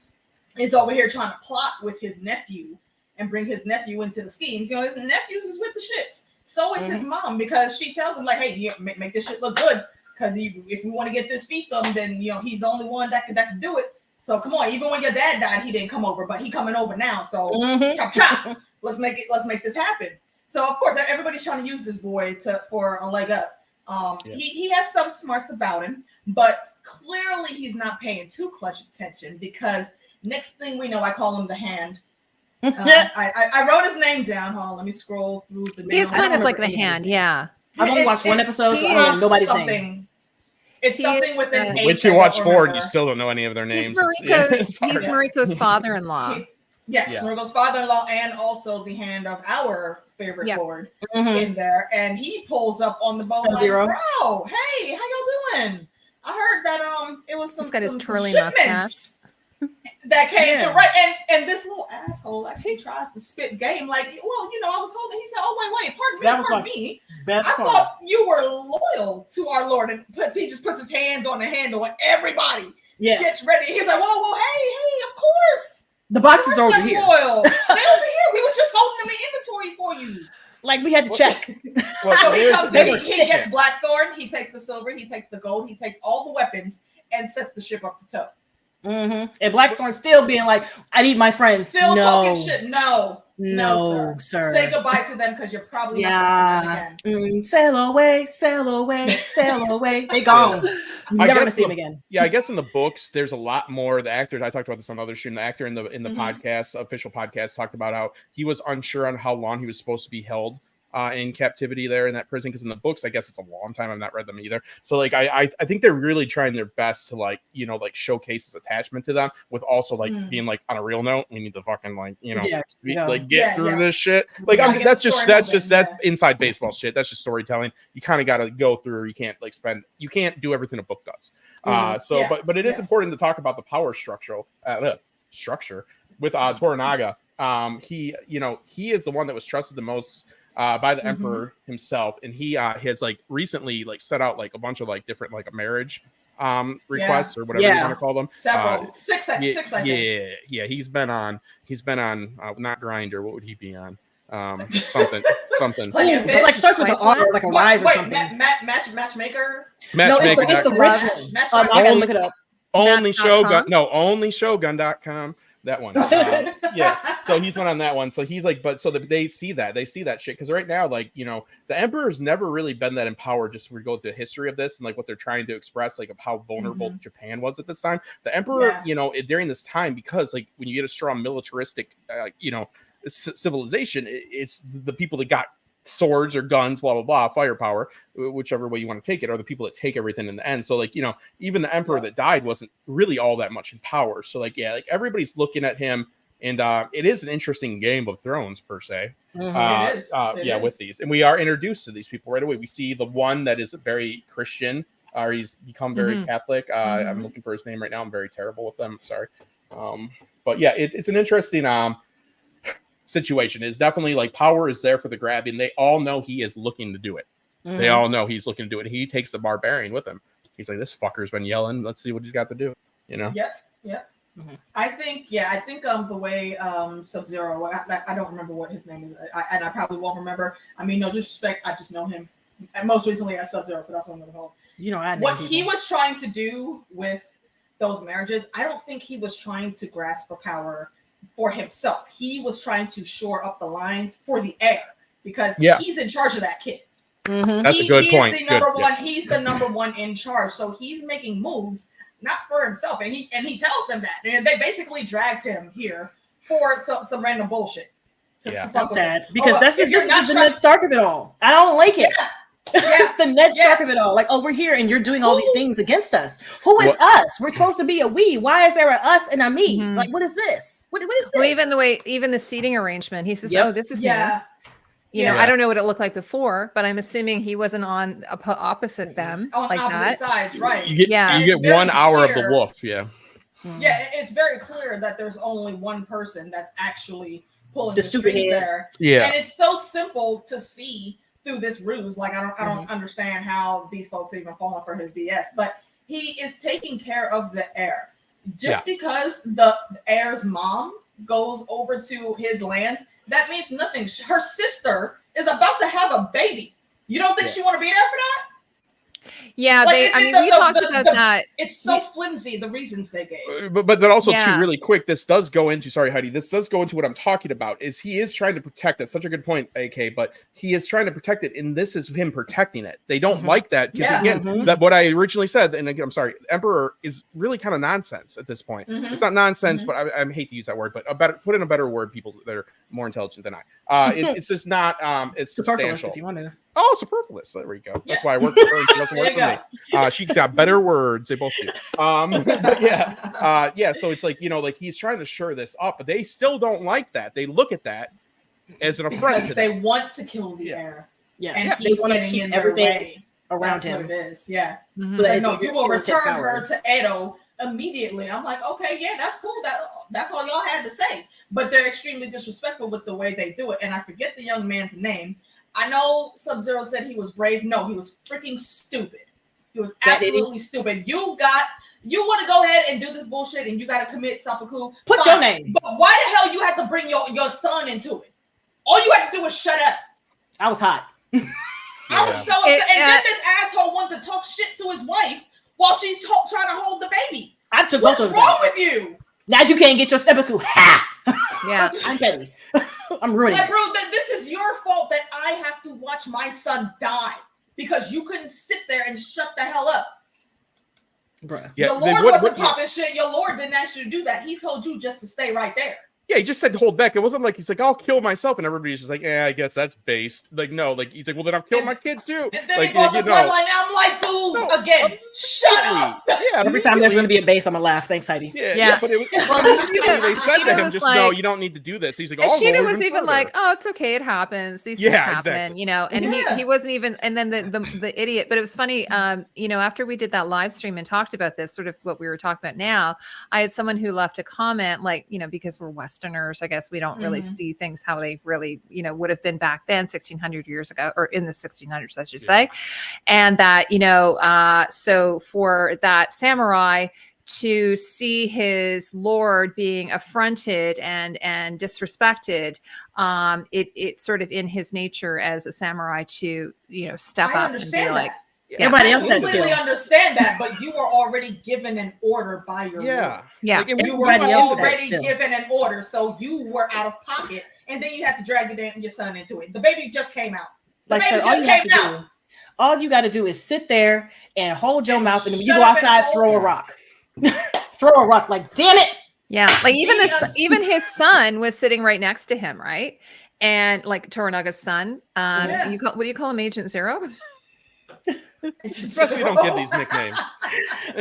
is over here trying to plot with his nephew and bring his nephew into the schemes. You know, his nephews is with the shits. So is his mom, because she tells him like, hey, you make this shit look good. Because if we want to get this fiefdom, then you know he's the only one that can do it. So come on, even when your dad died, he didn't come over, but he coming over now. So chop. Let's make this happen. So of course, everybody's trying to use this boy for a leg up. He has some smarts about him, but clearly he's not paying too much attention, because next thing we know, I call him the Hand. I wrote his name down. Hold on, let me scroll through the name. He's kind of like the Hand, yeah. I've only watched one episode, so I don't know nobody's name. It's something with an H. Once you watch 4 and you still don't know any of their names. He's Mariko's father-in-law. Mariko's father-in-law, and also the Hand of our favorite lord in there. And he pulls up on the boat like, bro, hey, how y'all doing? I heard that it was some twirling mustache that came through, right? And this little asshole actually tries to spit game like, well, you know, I was holding. He said, "Oh wait, pardon me. I thought you were loyal to our Lord." And he just puts his hands on the handle, and everybody gets ready. He's like, "Whoa, hey, of course." The box is over here. Loyal. They're over here. We was just holding them in inventory for you. Like we had to check. So he comes in. He gets Blackthorn. He takes the silver. He takes the gold. He takes all the weapons and sets the ship up to tow. And Blackthorn still being like, I need my friends. Still talking shit. No, sir. Say goodbye to them because you're probably not going to see them again. Sail away, sail away, sail away. They gone. Never gonna see them again. Yeah, I guess in the books there's a lot more. The actors, I talked about this on the other stream. The actor in the podcast, official podcast, talked about how he was unsure on how long he was supposed to be held in captivity there in that prison, because in the books I guess it's a long time. I've not read them either, so like I think they're really trying their best to like showcase his attachment to them, with also like being like, on a real note, we need to fucking get through this shit. Like that's inside baseball shit. That's just storytelling. You kind of got to go through. You can't do everything a book does. But it is important to talk about the power structure with Toranaga. He is the one that was trusted the most by the emperor himself, and he has like recently like set out like a bunch of like different like a marriage requests or whatever you want to call them. Several six I think. Yeah. He's been on not Grindr. What would he be on? Something. It's like starts with the R, like a rise or something. Matchmaker. No, it's the rich one. I gotta look it up. Only Shogun. No, only Shogun.com. That one. So he's went on that one. So he's like, they see that shit. Because right now, like, the emperor's never really been that empowered. Just if we go through the history of this and like what they're trying to express, like of how vulnerable Japan was at this time. The emperor, during this time, because like when you get a strong militaristic, civilization, it's the people that got swords or guns, blah blah blah, firepower, whichever way you want to take it, are the people that take everything in the end. So like even the emperor that died wasn't really all that much in power. So like everybody's looking at him, and it is an interesting Game of Thrones per se. It is. With these, and we are introduced to these people right away. We see the one that is very Christian, or he's become very Catholic. I'm looking for his name right now. I'm very terrible with them. Sorry, but yeah, it's an interesting situation. Is definitely like power is there for the grabbing. They all know he is looking to do it. They all know he's looking to do it. He takes the barbarian with him. He's like, this fucker's been yelling. Let's see what he's got to do. Yep. I think the way Sub-Zero, I don't remember what his name is, and I probably won't remember. I mean, no disrespect, I just know him most recently as Sub-Zero, so that's what I'm going to call him. What he was trying to do with those marriages, I don't think he was trying to grasp for power for himself. He was trying to shore up the lines for the heir, because he's in charge of that kid. That's a good point. He's the number one in charge, so he's making moves not for himself, and he tells them that, and they basically dragged him here for some random bullshit. I'm sad because this is the Ned Stark of it all. I don't like it. It's the Ned Stark of it all. Like, we're here and you're doing all these things against us. Who is us? We're supposed to be a we. Why is there a us and a me? Like, what is this? What is this? Well, even the seating arrangement, he says, "Oh, this is new." I don't know what it looked like before, but I'm assuming he wasn't on opposite them on like opposite that. Sides, right? You get 1 hour of the wolf. Yeah, it's very clear that there's only one person that's actually pulling the stupid head there. Yeah, and it's so simple to see through this ruse. Like, I don't understand how these folks are even falling for his BS, but he is taking care of the heir. Just because the heir's mom goes over to his lands, that means nothing. Her sister is about to have a baby. You don't think she want to be there for that? Yeah, we talked about that. It's so flimsy, the reasons they gave. But also too, really quick, this does go into, sorry, Heidi, this does go into what I'm talking about, is he is trying to protect. That's such a good point, AK, but he is trying to protect it, and this is him protecting it. They don't like that, because again, that what I originally said, and again, I'm sorry, Emperor is really kind of nonsense at this point. It's not nonsense, but I hate to use that word, but put in a better word, people that are more intelligent than I. It's just not, it's substantial. If you want to. Oh, superfluous. There we go. That's why I work for her. She doesn't work for me. She's got better words. They both do. So it's like, like he's trying to shore this up, but they still don't like that. They look at that as an affront. Because they want to kill the heir. And they want to keep everything around him. What it is. Yeah. So that you will return her to Edo immediately. I'm like, okay, yeah, that's cool. That's all y'all had to say. But they're extremely disrespectful with the way they do it. And I forget the young man's name. I know Sub-Zero said he was brave. No, he was freaking stupid. He was absolutely stupid. You want to go ahead and do this bullshit, and you got to commit seppuku. Put your name. But why the hell you had to bring your son into it? All you had to do was shut up. I was hot. I was so upset. And then this asshole wanted to talk shit to his wife while she's trying to hold the baby. I took What's both of those wrong out. with you? Now you can't get your seppuku. Ha! Yeah. I'm petty. I'm ruining Like, it. bro, this is your fault that I have to watch my son die because you couldn't sit there and shut the hell up. Bruh. Yeah, the Lord wasn't popping shit. Your Lord didn't actually do that. He told you just to stay right there. Yeah, he just said hold back. It wasn't like he's like, I'll kill myself, and everybody's just like, yeah, I guess that's based. Like, no, like he's like, well, then I'll kill my kids too. And then Like, he brought the you know. bloodline. I'm like, dude, again, shut up. Yeah, Every time there's going to be a base, I'm going to laugh. Thanks, Heidi. Yeah, but it was, they said to him, just no, you don't need to do this. He's like, And oh, Sheena go was even further. like, "Oh, it's okay, it happens. These things happen, exactly. you know." And he wasn't even. And then the idiot. But it was funny, you know. After we did that live stream and talked about this, sort of what we were talking about now, I had someone who left a comment, like, you know, because we're Westerners, I guess we don't really see things how they really, you know, would have been back then, 1600 years ago, or in the 1600s, I should say, and that, you know, so for that samurai to see his lord being affronted and disrespected, it sort of in his nature as a samurai to, you know, step up and be like, everybody else I has completely skill. understand that, but you were already given an order by your Lord. Yeah. Like, You were Everybody else has already skill. given an order, so you were out of pocket, and then you had to drag your son into it. The baby just came out. The Like, baby sir, all you have to do, all you got to do is sit there and hold your mouth, and when you shut go up and outside, hold throw a it. rock. Throw a rock, like, damn it. Yeah, like even Yes. even his son was sitting right next to him, right? And like Toranaga's son, Yeah. what do you call him, Agent Zero? It's best we don't give these nicknames.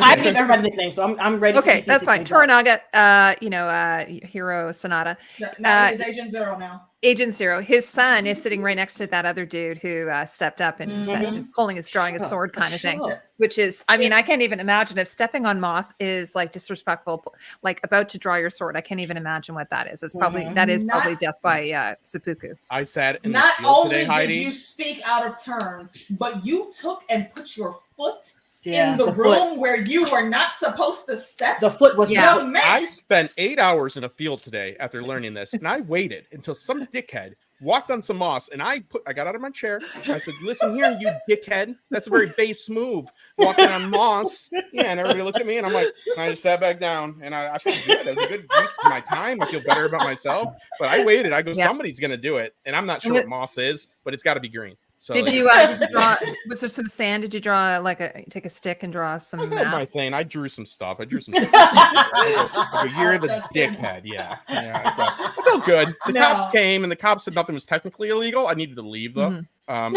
I give everybody nicknames, so I'm ready. Okay, to that's fine. nicknames out. Toranaga, you know, Hiro Sonata, Now he's Agent Zero now. Agent Zero. His son is sitting right next to that other dude who stepped up and said, drawing his sword kind of thing. Which is, I mean, I can't even imagine if stepping on moss is like disrespectful, like about to draw your sword. I can't even imagine what that is. It's probably probably death by seppuku. I sat in Not the field only today, Heidi. did you speak out of turn, but you took and put your foot Yeah, in the the room foot. where you were not supposed to step. The foot was Yeah. Young man. I spent 8 hours in a field today after learning this, and I waited until some dickhead walked on some moss, and I got out of my chair. I said, "Listen here, you dickhead. That's a very base move, walking on moss." Yeah, and everybody looked at me, and I'm like, and I just sat back down, and I feel good. It was a good use of my time. I feel better about myself. But I waited. I go, somebody's gonna do it, and I'm not sure what moss is, but it's got to be green. So Did you draw? Was there some sand? Did you draw take a stick and draw some I had my maps? thing. I drew some stuff. I drew some stuff. I go, you're the dickhead. Yeah. So I felt good. The cops came and the cops said nothing was technically illegal. I needed to leave though. Yeah,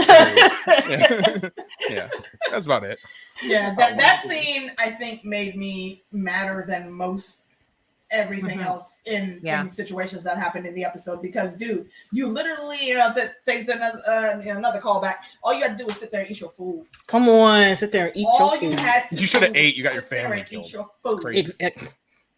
that's about it. Yeah, that scene I think made me madder than most everything else in situations that happened in the episode, because dude, you literally, to take another callback, all you had to do was sit there and eat your food. Come on, sit there and eat your food. You should have ate. You got your family killed.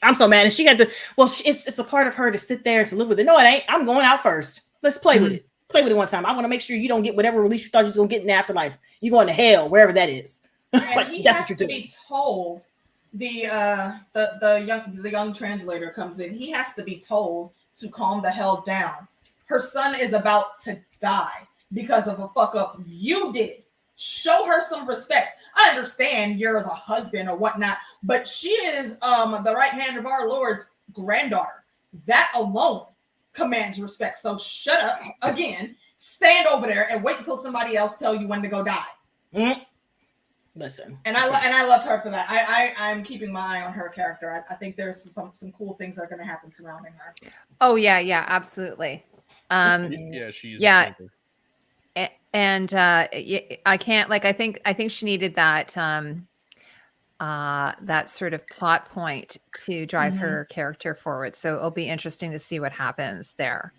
I'm so mad, and she got to. Well, it's a part of her to sit there and to live with it. No, it ain't. I'm going out first. Let's play with it. Play with it one time. I want to make sure you don't get whatever release you thought you was gonna get in the afterlife. You going to hell, wherever that is. Like, that's what you're doing. Be told. The young translator comes in. He has to be told to calm the hell down. Her son is about to die because of a fuck up you did. Show her some respect. I understand you're the husband or whatnot, but she is the right hand of our Lord's granddaughter. That alone commands respect. So shut up again. Stand over there and wait until somebody else tell you when to go die. Listen, and I loved her for that. I'm keeping my eye on her character. I think there's some cool things that are going to happen surrounding her. Oh yeah, absolutely. She's and I can't, like, I think she needed that that sort of plot point to drive her character forward. So it'll be interesting to see what happens there.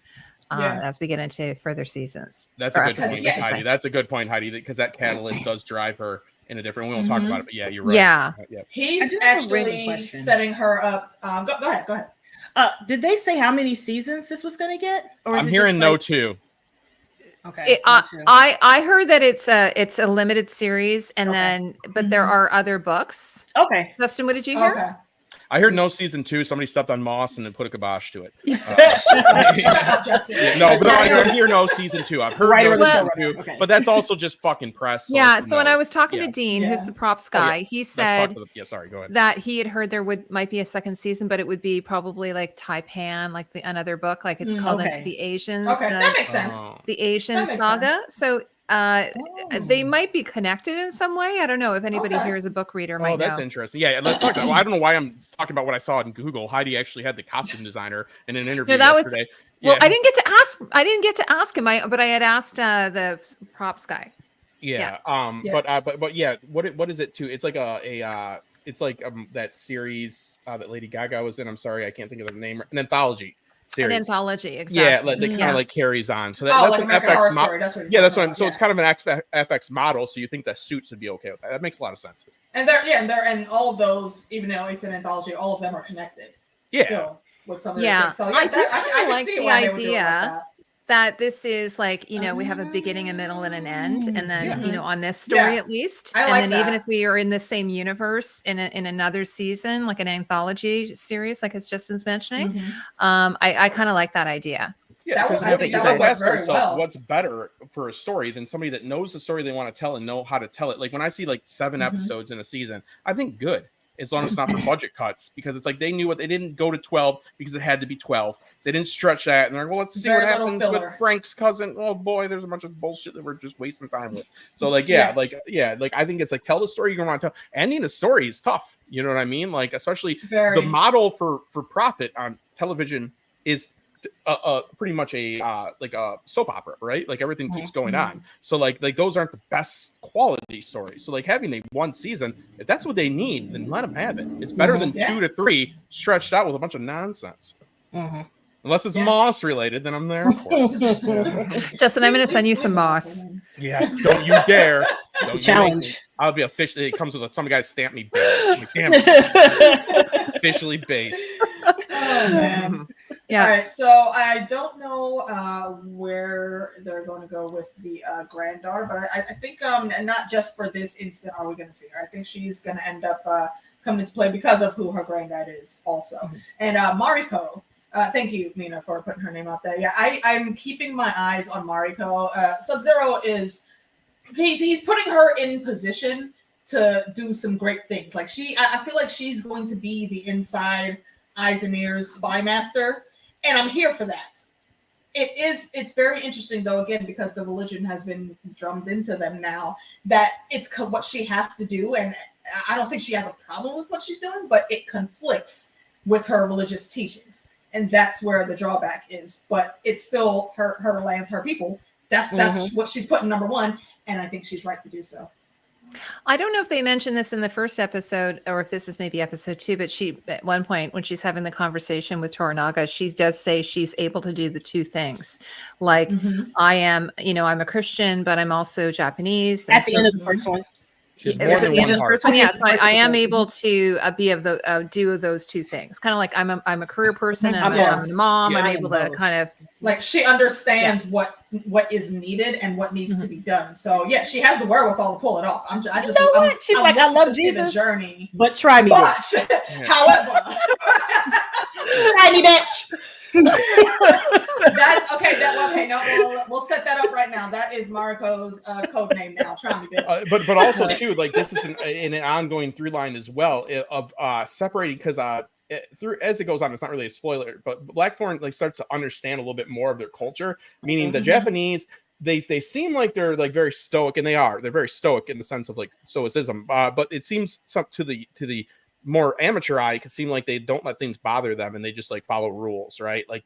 As we get into further seasons. That's a good point, Heidi. That's a good point, Heidi, because that catalyst does drive her in a different. We won't talk about it, but yeah, you're right. Yeah, he's actually setting her up. Go ahead. Did they say how many seasons this was going to get? Or I'm hearing no two. Okay. I heard that it's a limited series, and then but there are other books. Okay. Justin, what did you hear? I heard no season 2. Somebody stepped on moss and then put a kibosh to it. No, but I hear no season 2. I've heard no season 2, but that's also just fucking press. So so when I was talking to Dean, who's the props guy, he said go ahead. that he had heard there might be a second season, but it would be probably like Taipan, like another book, like it's called the Asian. Okay, that makes sense. The Asian saga. So they might be connected in some way. I don't know if anybody here is a book reader. Might that's know. interesting. Yeah, let's talk. I don't know why I'm talking about what I saw in Google. Heidi actually had the costume designer in an interview yesterday. Well, I didn't get to ask. I didn't get to ask him. But I had asked the props guy. But yeah, what is it too? It's like it's like that series that Lady Gaga was in. I'm sorry, I can't think of the name. An anthology series. An anthology, exactly. Yeah, that kind of like carries on. So that's like an FX model. That's what. So yeah. it's kind of an FX model. So you think the suits would be okay with that? That makes a lot of sense. And and all of those, even though it's an anthology, all of them are connected. Yeah. Still, with some of So I do kind of like the idea that this is like, you know, we have a beginning, a middle, and an end, and then you know, on this story at least, and then even if we are in the same universe in another season, like an anthology series, like as Justin's mentioning, I kind of like that idea. Yeah, let's ask ourselves what's better for a story than somebody that knows the story they want to tell and know how to tell it. Like when I see like 7 episodes in a season, I think good. As long as it's not for budget cuts, because it's like they knew what they didn't go to 12 because it had to be 12. They didn't stretch that, and they're like, well, let's see what happens with Frank's cousin. Oh boy, there's a bunch of bullshit that we're just wasting time with. So like, I think it's like tell the story you're gonna want to tell. Ending a story is tough. You know what I mean? Like, especially the model for profit on television is pretty much a like a soap opera, right? Like everything keeps going on. So like those aren't the best quality stories. So like having a 1 season, if that's what they need, then let them have it. It's better than 2 to 3 stretched out with a bunch of nonsense. Unless it's moss related, then I'm there for it. Justin, I'm going to send you some moss. Yes, don't you dare. Challenge. I'll be officially. It comes with some guy stamp me based. Like, damn it. Officially based. Oh man. Yeah. All right. So I don't know where they're going to go with the granddaughter, but I think and not just for this instant are we going to see her. I think she's going to end up coming into play because of who her granddad is also. And Mariko. Thank you, Nina, for putting her name out there. Yeah, I'm keeping my eyes on Mariko. Sub-Zero is he's putting her in position to do some great things. Like I feel like she's going to be the inside eyes and ears spy master, and I'm here for that. It's very interesting though, again, because the religion has been drummed into them now that it's what she has to do, and I don't think she has a problem with what she's doing, but it conflicts with her religious teachings. And that's where the drawback is, but it's still her lands, her people. That's what she's putting number 1, and I think she's right to do so. I don't know if they mentioned this in the first episode, or if this is maybe episode 2, but she, at one point when she's having the conversation with Toranaga, she does say she's able to do the 2 things. Like I am, I'm a Christian, but I'm also Japanese. At the end of the first one. It was at the end of the first one. Yes, I am able to be of the do those 2 things. Kind of like I'm a career person and I'm a mom. I'm able to kind of like she understands what is needed and what needs to be done. So yeah, she has the wherewithal to pull it off. She's like, I love Jesus, journey, but try me. However, try me, bitch. That's okay. No, we'll set that up right now. That is Mariko's code name now. Try me, bitch. But also too, like this is an ongoing through line as well of separating, because through as it goes on, it's not really a spoiler, but Blackthorn like starts to understand a little bit more of their culture, meaning the Japanese. They seem like they're like very stoic, and they're very stoic in the sense of like stoicism. But it seems to the more amateur eye, it can seem like they don't let things bother them and they just like follow rules, right? Like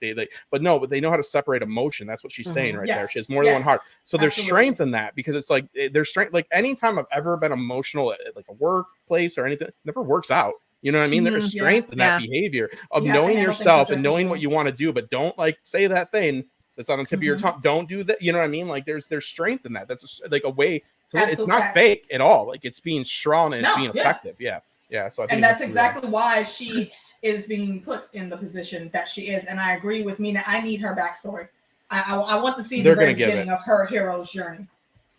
but they know how to separate emotion. That's what she's saying right there. She has more than one heart. So there's strength in that, because it's like there's strength. Like anytime I've ever been emotional at like a workplace or anything, it never works out. You know what I mean? There's strength in that behavior of knowing yourself and knowing what you want to do, but don't like say that thing that's on the tip of your tongue. Don't do that. You know what I mean? Like there's strength in that. That's like a way to it's not fake at all. Like it's being strong and it's being effective. Yeah, so I think that's exactly why she is being put in the position that she is. And I agree with Mina. I need her backstory. I want to see the very beginning of her hero's journey.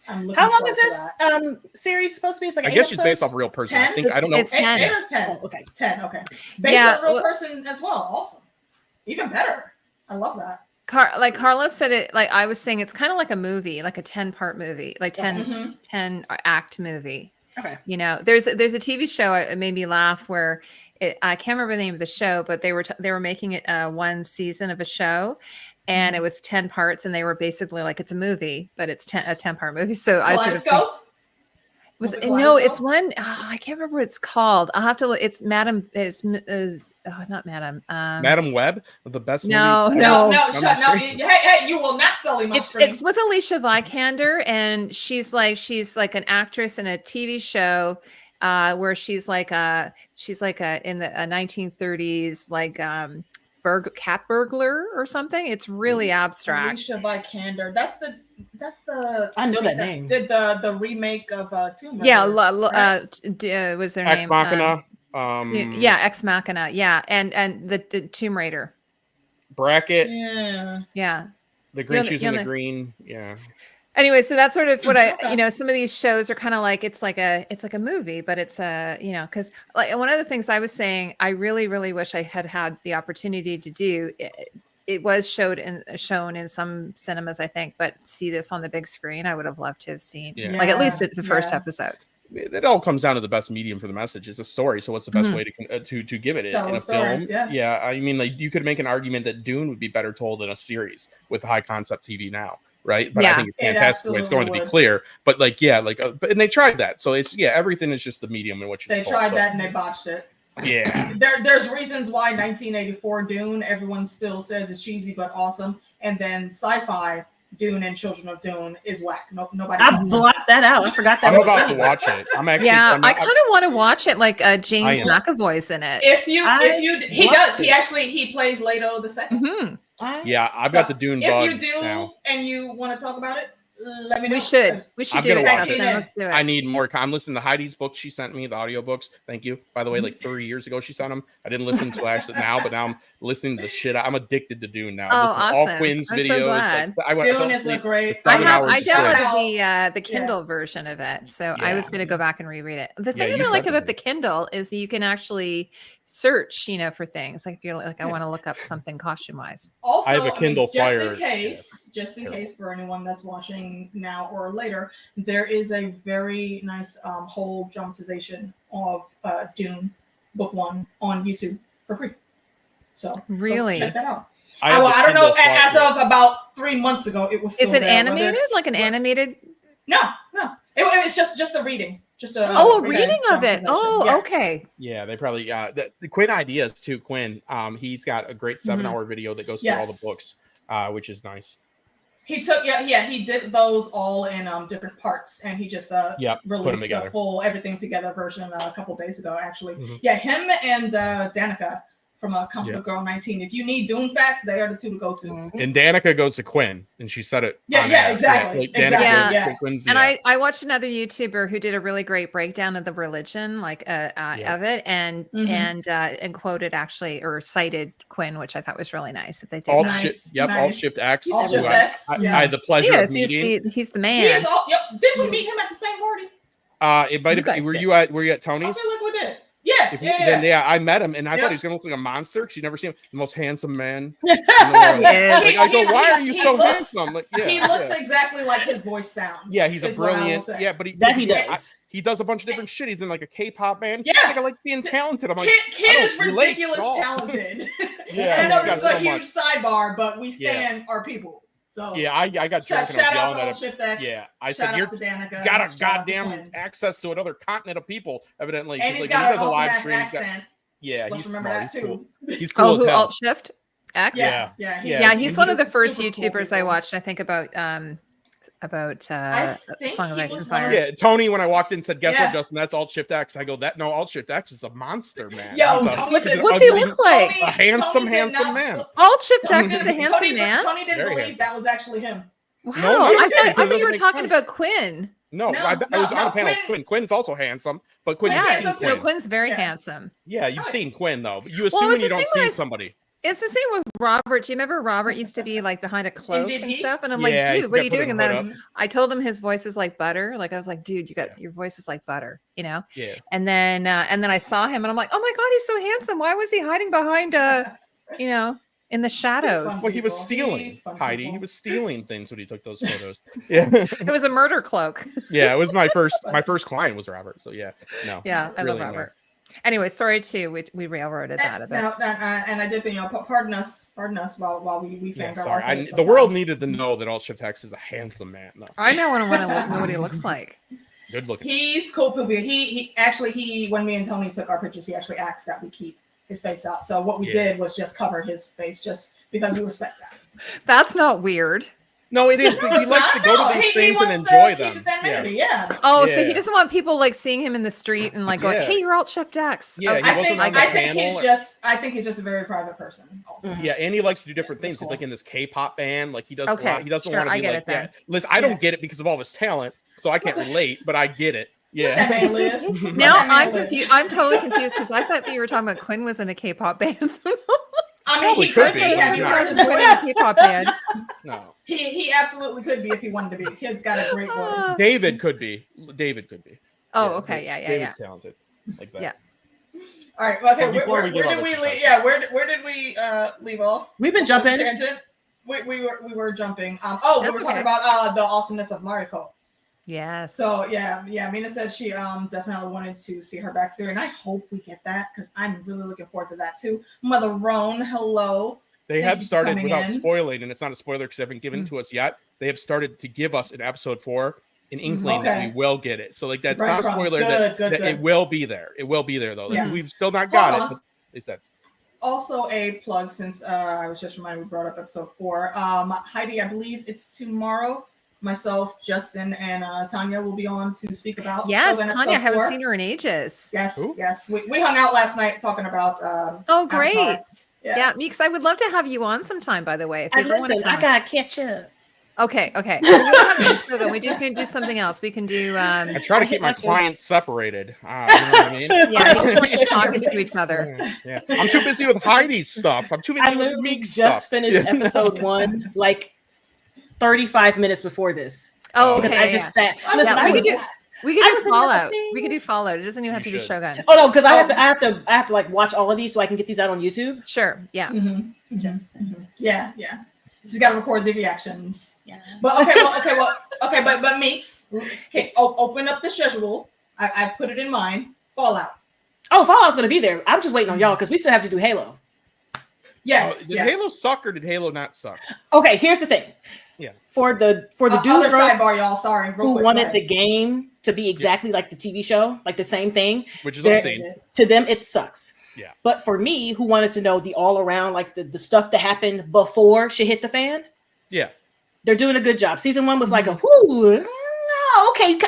I'm looking How long forward is to this that. series supposed to be? It's like I 8 guess she's episodes? based off a real person. I 10? think I don't know. It's 10. 8 or 10? Oh, okay. 10, okay. Based Yeah, on a real well- person as well. Awesome. Even better. I love that. Like Carlos said it, like I was saying, it's kind of like a movie, like a 10-part movie, like 10 act movie. Okay. You know, there's a TV show it made me laugh where I can't remember the name of the show, but they were making it one season of a show, and it was 10 parts, and they were basically like it's a movie, but it's a 10-part movie. So I sort of Kaleidoscope? was it no, it's Kaleidoscope? one I can't remember what it's called. I'll have to look. It's Madam is not Madam. Madam Web, the best. No, movie no. No, I'm shut, no. serious. Hey, you will not sell him on screen. It's with Alicia Vikander, and she's like an actress in a TV show where she's like in the 1930s like cat burglar or something. It's really abstract. Alicia Vikander. That's the I know that name. Did the remake of Tomb Raider. Yeah, right? was their Ex name? Machina. Yeah, Ex Machina. Yeah, and the Tomb Raider. Bracket. Yeah. The green You'll- shoes and the you'll- green. Yeah. Anyway, so that's sort of what Okay. some of these shows are kind of like it's like a movie, but it's because like one of the things I was saying, I really, really wish I had the opportunity to do. It was shown in some cinemas, I think, but see this on the big screen, I would have loved to have seen. Yeah. Like at least it's the first Yeah. episode. It all comes down to the best medium for the message. It's a story, so what's the best Mhm. way to give it Tell in a a story, film? yeah. I mean, like you could make an argument that Dune would be better told in a series with high concept TV now, right? But I Yeah. think it's It fantastic the way it's going to be absolutely would. clear. But like, and they tried that, so it's everything is just the medium in which it's They told, tried so- that and they botched it. Yeah, There's reasons why 1984 Dune, everyone still says is cheesy but awesome, and then sci-fi Dune and Children of Dune is whack. Nobody. I wants blocked that out. I forgot that I'm was a about to thing. watch it. I'm actually. Yeah, I'm I not- kind of want to watch it. Like James am. McAvoy's in it. He watched does. it. He plays Leto the second. Mhm. Yeah, I've got the Dune bug If you do now. and you want to talk about it, let me know. We should I'm do gonna it, watch Justin. it. Let's do it. I need more. I'm listening to Heidi's book. She sent me the audiobooks. Thank you. By the way, like 3 years ago, she sent them. I didn't listen to actually now, but now I'm listening to the shit. I'm addicted to Dune now. Oh, I listen to all awesome. Quinn's I'm so videos. glad. I went. I Dune fell is a asleep great. for 7 hours I straight. downloaded the Kindle version of it, so I was Yeah. going to go back and reread it. The thing Yeah, I you really like said about it. the Kindle is you can actually search, for things. Like if you're like, I want to look up something costume wise. Also, I have a Kindle Fire. Just in Terrible. case for anyone that's watching now or later, there is a very nice whole dramatization of Dune Book 1 on YouTube for free. So go Really? check that out. have the I don't know. Kindle As Fire. of about 3 months ago, it was. Is still it there, whether animated? it's- Like an animated? No. It's just a reading. Just a Oh, a reading of it. dramatization. Oh, Yeah. okay. Yeah, they probably the Quinn ideas too. Quinn, he's got a great 7-hour video that goes through all the Yes. books, which is nice. He took he did those all in different parts, and he just Put them released together. the full everything together version a couple days ago. Actually, Mhm. yeah, him and Danica from Comfortable Yeah. Girl 19. If you need Dune facts, they are the two to go to. Mm-hmm. And Danica goes to Quinn, and she said it. Yeah, on yeah, air. exactly, Like, Danica exactly, goes to yeah. Quinn's, And yeah. I watched another YouTuber who did a really great breakdown of the religion, like of it, and Mhm. and quoted actually or cited Quinn, which I thought was really nice that they did. Alt that. Nice, Shift, yep, nice. Alt-Shft-X. Alt-Shft-X, I yeah. had the pleasure Yes, of he's meeting. he's the He man. is all. Yep. Didn't we meet him at the same party? It might You have. guys Were did. you at I Tony's? feel like we did. Yeah, If yeah, you, yeah. Then I met him, and I Yeah. thought he was gonna look like a monster because you never seen him. The most handsome man. He is. Like, I go, why are you He so looks- handsome? Like, yeah, he looks yeah. exactly like his voice sounds. Yeah, he's a is what I will brilliant. say. Yeah, but he That he I- does. he does a bunch of different shit. He's in like a K-pop band. Yeah. He's like, I like being talented. I'm like, Kid I is don't relate ridiculous at all. talented. Yeah, I know he's this is got a so huge much. sidebar, but we Yeah. stand our people. So Yeah, I got shout, drunk and I shout was out yelling to at him. Alt-Shft-X. Yeah, I shout said, out you're to Danica. got a shout out to goddamn Quinn. access to another continent of people, evidently. And 'cause, he's like, got when he an does a awesome live ass stream, he's got- accent. yeah, Let's he's remember smart. that He's too. cool. He's cool Oh, as who hell. Alt-Shift-X? Yeah, Yeah. Yeah, he's one of the first super cool YouTubers I people. watched. I think about I think Song of he Ice and was Fire. one of Yeah, Tony, when I walked in, said, "Guess Yeah. what, Justin? That's Alt-Shft-X." I go, "That no, Alt-Shft-X is a monster, man. Yo, He's a- Tony What's did- what's he ugly- look like? Tony- A handsome, Tony did handsome not- man. Alt-Shft-X is a Tony- handsome man. Tony didn't Very believe handsome. that was actually him. Wow, No, I I didn't, thought because it you were doesn't make talking sense. about Quinn. No, No, I was no, on a panel. Quinn- with Quinn's also handsome, but Quinn's Yeah, handsome seen too. so Quinn. Quinn's very Yeah. handsome. Yeah, you've Right. seen Quinn though. But you Well, it assume was when you the don't same see when I- somebody. It's the same with Robert. Do you remember Robert used to be like behind a cloak Indeed, and he- stuff? And I'm Yeah, like, he dude, what are you kept doing? And putting the hood then I told him his voice is like butter. Like I was like, dude, your voice is like butter, you know? Yeah. And then I saw him and I'm like, oh my God, he's so handsome. Why was he hiding behind you know, in the shadows? fun. Well, he was People. stealing, He's fun Heidi. people. He was stealing things when he took those photos. Yeah. It was a murder cloak. Yeah, it was my first client was Robert. So yeah. No. Yeah, I really, love Robert. Anyway, sorry too. We railroaded that a bit. And I did think, pardon us while we Yeah, fangirl our sorry. face The world sometimes. needed to know that Alt-Shft-X is a handsome man. No. I know and want to know what he looks like. Good looking. He's cool. He actually when me and Tony took our pictures, he actually asked that we keep his face out. So what we did was just cover his face just because we respect that. That's not weird. No, it is. But he likes to go to these things and wants to enjoy keep them. his anonymity, yeah. Oh, so Yeah. he doesn't want people like seeing him in the street and like going, Yeah. "Hey, you're Alt-Shft-X." Yeah, Okay. he wasn't on the I think panel. I think he's just a very private person. Also, Yeah, and he likes to do different things. cool. He's like in this K-pop band. Like he does. Okay, He doesn't sure, want to I be get like it then. that. Listen, I don't get it because of all his talent, so I can't relate. But I get it. That Yeah. man live. Now That man I'm live. confused. I'm totally confused because I thought that you were talking about Quinn was in a K-pop band. I mean, Probably he could could be, be. but Have he's you not. heard his Quinn in a voice? K-pop band. No. He absolutely could be if he wanted to be. The kid's got a great voice. David could be. David could be. Oh, Yeah, okay, yeah. David's talented. Like that. Yeah. All right. Well, okay. Well, before Where we give did up we the leave? Yeah. Where did we leave off? We've been jumping. Tangent. We were jumping. We That's were talking okay. about the awesomeness of Mariko. Yes. So yeah. Mina said she definitely wanted to see her backstory, and I hope we get that because I'm really looking forward to that too. Mother Roan, hello. They Thank have you for started coming without in. spoiling, and it's not a spoiler because they haven't given to us yet. They have started to give us in episode 4 an inkling that Okay. we will get it. So like that's Right, not a promise. spoiler Good, that good. it will be there. It will be there though. Like, Yes. we've still not got Hold it. on. But they said Also a plug since I was just reminded we brought up episode 4. Heidi, I believe it's tomorrow. Myself, Justin, and Tanya will be on to speak about. yes, Shogun Tanya, I episode haven't 4. seen her in ages. Yes, Who? yes. We hung out last night talking about. Oh, great. Avatar. Yeah, Meeks, I would love to have you on sometime, by the way. If you And ever wanna listen, come I on. gotta catch up. Okay. So we don't have to show them. We can do something else. We can do I try to keep my that's it. clients separated. You know what I mean? yeah, we can keep talking to each other. Yeah. I'm too busy with Heidi's stuff. I'm too busy I with literally Meek's just stuff. finished Yeah. episode 1 like 35 minutes before this. Oh, Because okay. I just sat. I Listen, Yeah, I we was, could We could I do was in another Fallout. thing. We could do Fallout. It doesn't even have You to be should. Shogun. oh no, because I have to like watch all of these so I can get these out on YouTube. Sure. Yeah. Mhm. Yeah. She's got to record the reactions. Yeah. But but Meeks, okay, open up the schedule. I put it in mine. Fallout. Oh, Fallout's gonna be there. I'm just waiting on y'all because we still have to do Halo. Yes. Did yes. Halo suck or did Halo not suck? Okay, here's the thing. Yeah. For the Other dude sidebar, y'all. Sorry. Real who quick, wanted go the ahead. game to be exactly like the TV show, like the same thing, Which is There- insane. to them it sucks. Yeah. But for me, who wanted to know the all around, like the stuff that happened before shit hit the fan, Yeah. they're doing a good job. Season 1 was like a whoo, okay,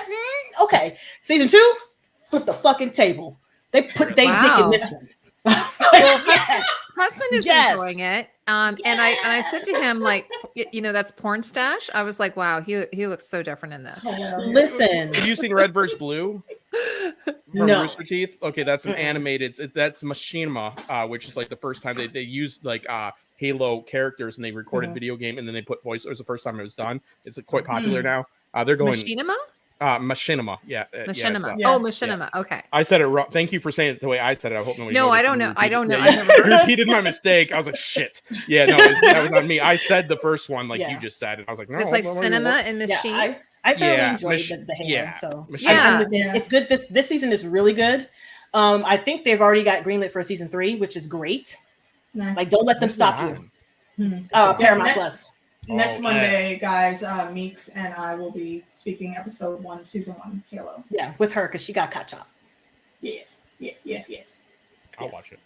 okay. Season 2, flip the fucking table. They put they dick Wow. in this one. Well, Yes. Husband is Yes. enjoying it. And I said to him, like, that's porn stash. I was like, wow, he looks so different in this. Listen, Have you seen Red vs. Blue? From No. Rooster Teeth? Okay, that's an Mm-mm. animated. That's Machinima, which is like the first time they used like Halo characters and they recorded Mhm. video game and then they put voice. It was the first time it was done. It's quite popular now. They're going Machinima? Machinima. Yeah. Machinima. Yeah. Oh, Machinima. Okay. I said it wrong. Thank you for saying it the way I said it. I hope nobody. No, I noticed don't when you know. I don't know. repeated- I've Yeah, never you repeated my mistake. I was like, shit. Yeah, no, that was on me. I said the first one like Yeah. you just said it. I was like, no, It's like hold on, cinema hold on. and yeah, machine. I thoroughly Yeah, enjoyed the Halo. yeah, So Machine. I'm with it. Yeah. It's good. This season is really good. I think they've already got greenlit for season 3, which is great. Nice. Like, don't let them What's stop that you. Mhm. Paramount Next- Plus. Next Oh, Monday, guys, Meeks and I will be speaking episode 1, season 1, Halo. Yeah, with her because she got caught up. Yes. I'll Yes. watch it.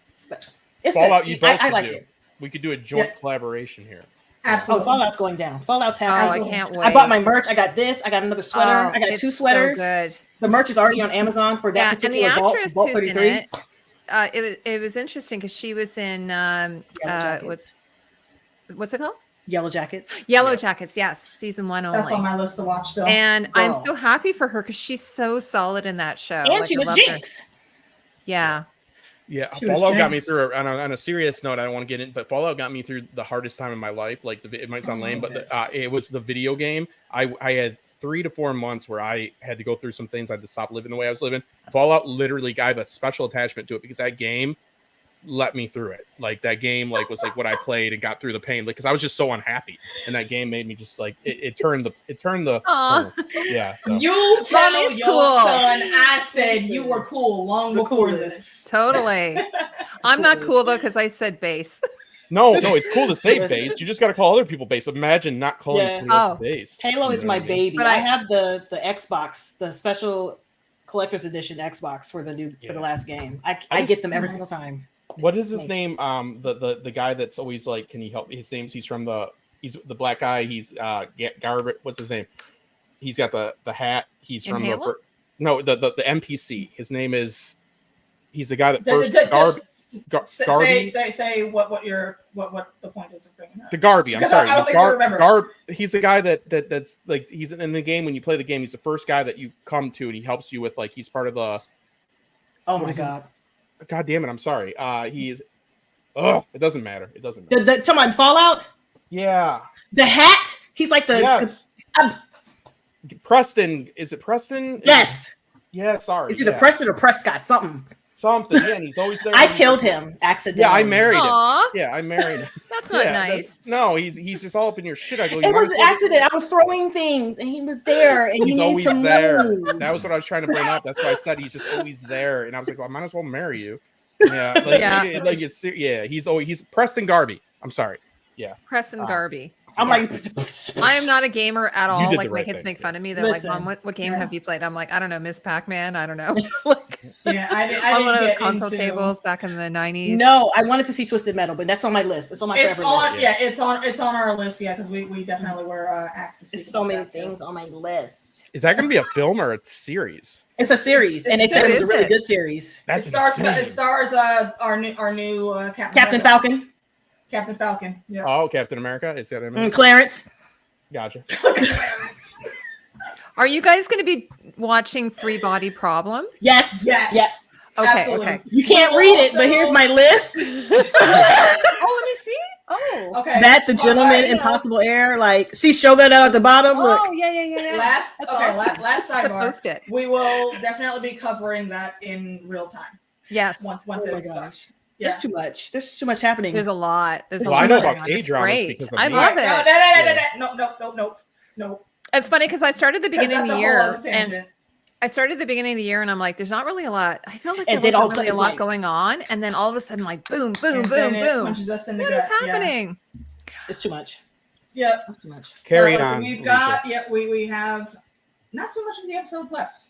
It's Fallout, good. you both I should like do. it. We could do a joint collaboration here. Oh, Absolutely. Fallout's going down. Fallout's Oh, happening. I can't wait. I bought my merch. I got this. I got another sweater. Oh, I got it's 2 sweaters. So good. The merch is already on Amazon for that Yeah, and the particular vault. actress Vault who's in 33. it was interesting because she was in Yellow Jackets. what's it called? Yellow Jackets. Yellow Yeah. Jackets. Yes, season 1 only. That's on my list to watch, though. And I'm Girl. so happy for her because she's so solid in that show. And Like, she I was loved her. Jinx. Yeah. Yeah, She was Fallout got me Jenks. through. On a serious note, I don't want to get in, but Fallout got me through the hardest time in my life. Like it might sound lame, but it was the video game. I had 3 to 4 months where I had to go through some things. I had to stop living the way I was living. Fallout literally got a special attachment to it because that game let me through it. Like that game, like was like what I played and got through the pain. Because I was just so unhappy, and that game made me just like it turned the Aw. corner. Yeah. So. You tell Mommy's your cool. son I said you were cool long The before coolest. this. Totally. I'm not cool though because I said base. No, it's cool to say base. You just got to call other people base. Imagine not calling Yeah. somebody else base. Halo is my baby. But I I- have the Xbox, the special collector's edition Xbox for the last game. I get them every single time. What is his name? The guy that's always like, can he help? He's the black guy. He's Garvin. What's his name? He's got the hat. He's In from Halo? the NPC. His name is. He's the guy that Just Garby. say what the point is of bringing up. The Garby. I'm Because sorry. I don't think you remember. He's the guy that's like he's in the game when you play the game. He's the first guy that you come to, and he helps you with like he's part of the. Oh What my is his- god. God damn it! I'm sorry. He is. Oh, it doesn't matter. It doesn't matter. The come on, Fallout. Yeah. The hat. He's like the Yes. Preston. Is it Preston? yes. Yeah. Sorry. It's either Preston or Prescott. Something. Something. Yeah, and he's always there. I killed him accidentally. Yeah, I married him. Aw, Yeah, I married him. that's not Yeah, nice. No, he's just all up in your shit. I go. It was an accident. I was throwing things, and he was there, and He's you always need to there. move. That was what I was trying to bring up. That's why I said he's just always there. And I was like, well, I might as well marry you. Yeah, like, Yeah. like it's he's Preston Garby. I'm sorry. Preston Garby. I'm like, I am not a gamer at all. did Like the my right kids thing. make fun of me. They're Listen. like, Mom, what game Yeah. have you played? I'm like, I don't know, Miss Pac-Man. I don't know. Like Yeah, on one of those get console into- tables back in the 90s. No, I wanted to see Twisted Metal, but that's on my list. It's on my It's forever on, list. yeah, it's on our list, yeah, because we definitely were asked to speak There's so about many that, too. things on my list. Is that going to be a film or a series? It's a series, and they It's- said it was is a really it? good series. That's It stars our new Captain Falcon, Captain Falcon. Yeah. Oh, Captain America. It's got him. Clarence. Gotcha. Are you guys going to be watching Three Body Problem? Yes. Yes. Yes. Okay, Absolutely. okay. You can't read it, but here's my list. Oh, let me see. Oh. Okay. That the gentleman, Impossible Air, like see Shogun down at the bottom. Look, Oh, yeah. Last That's okay, awesome. last To sidebar. post it. We will definitely be covering that in real time Yes. once Oh it my starts. Yeah. there's too much. There's too much happening. There's a lot. There's a Well, I lot know going about on. K It's dramas great. because of I me. love it. No. It's funny because I started the beginning of That's the a whole year other and tangent. I started the beginning of the year and I'm like, there's not really a lot. I feel like there And then all wasn't of a really a sudden lot it's like- going on. And then all of a sudden, like, boom, boom, And boom, then it boom. punches us in the What gut. is happening? It's too much. Yeah. It's too much. Carry So on. we've Alicia. got we have not too much of the episode left,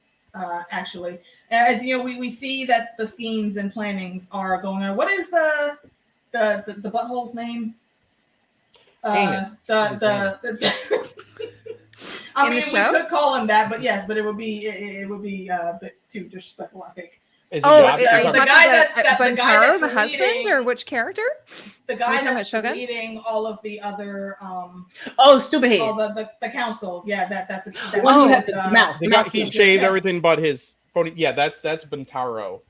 actually. And we see that the schemes and plannings are going on. What is the butthole's name? Anus. I In mean, the show? we could call him that, but yes, but it would be a bit too disrespectful, I think. Is Oh, it are you the talking guy about that's got- the guy Buntaro, that's the husband, leading- or which character? The Are guy you talking about that's Shogun? leading all of the other Oh, stupid head. all the councils. Yeah, that's a The one who has the mouth. They The got mouth he piece. shaved Yeah. everything but his pony. Yeah, that's Buntaro.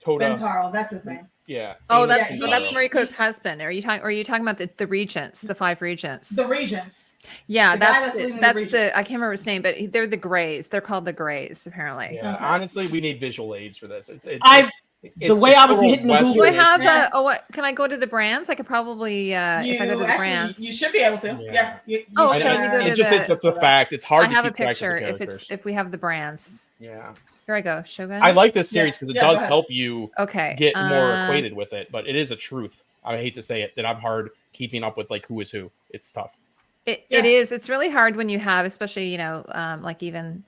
Toda. Bentaro, that's his name. Yeah. Oh, Anus that's Yeah, Buntaro. that's Mariko's husband. Are you talking about the regents, the 5 regents? The Regents. Yeah, the guy that's that's leading the that's Regents. the I can't remember his name, but they're the Greys. They're called the Greys, apparently. Yeah, Okay. honestly, we need visual aids for this. It's The way I was total hitting the Western. Do I Google. have Yeah. what can I go to the brands? I could probably if I go to the brands. You should be able to. Yeah. Yeah. You Oh, I- okay, I- let me go to It just the- it's a fact. It's hard I to have a keep track of the picture if characters. if we have the brands. Yeah. Here I go. Shogun. I like this series because it Yeah, go does ahead. help you okay. get more acquainted with it, but it is a truth. I hate to say it that I'm hard keeping up with like who is who. It's tough. It Yeah. is. It's really hard when you have, especially like even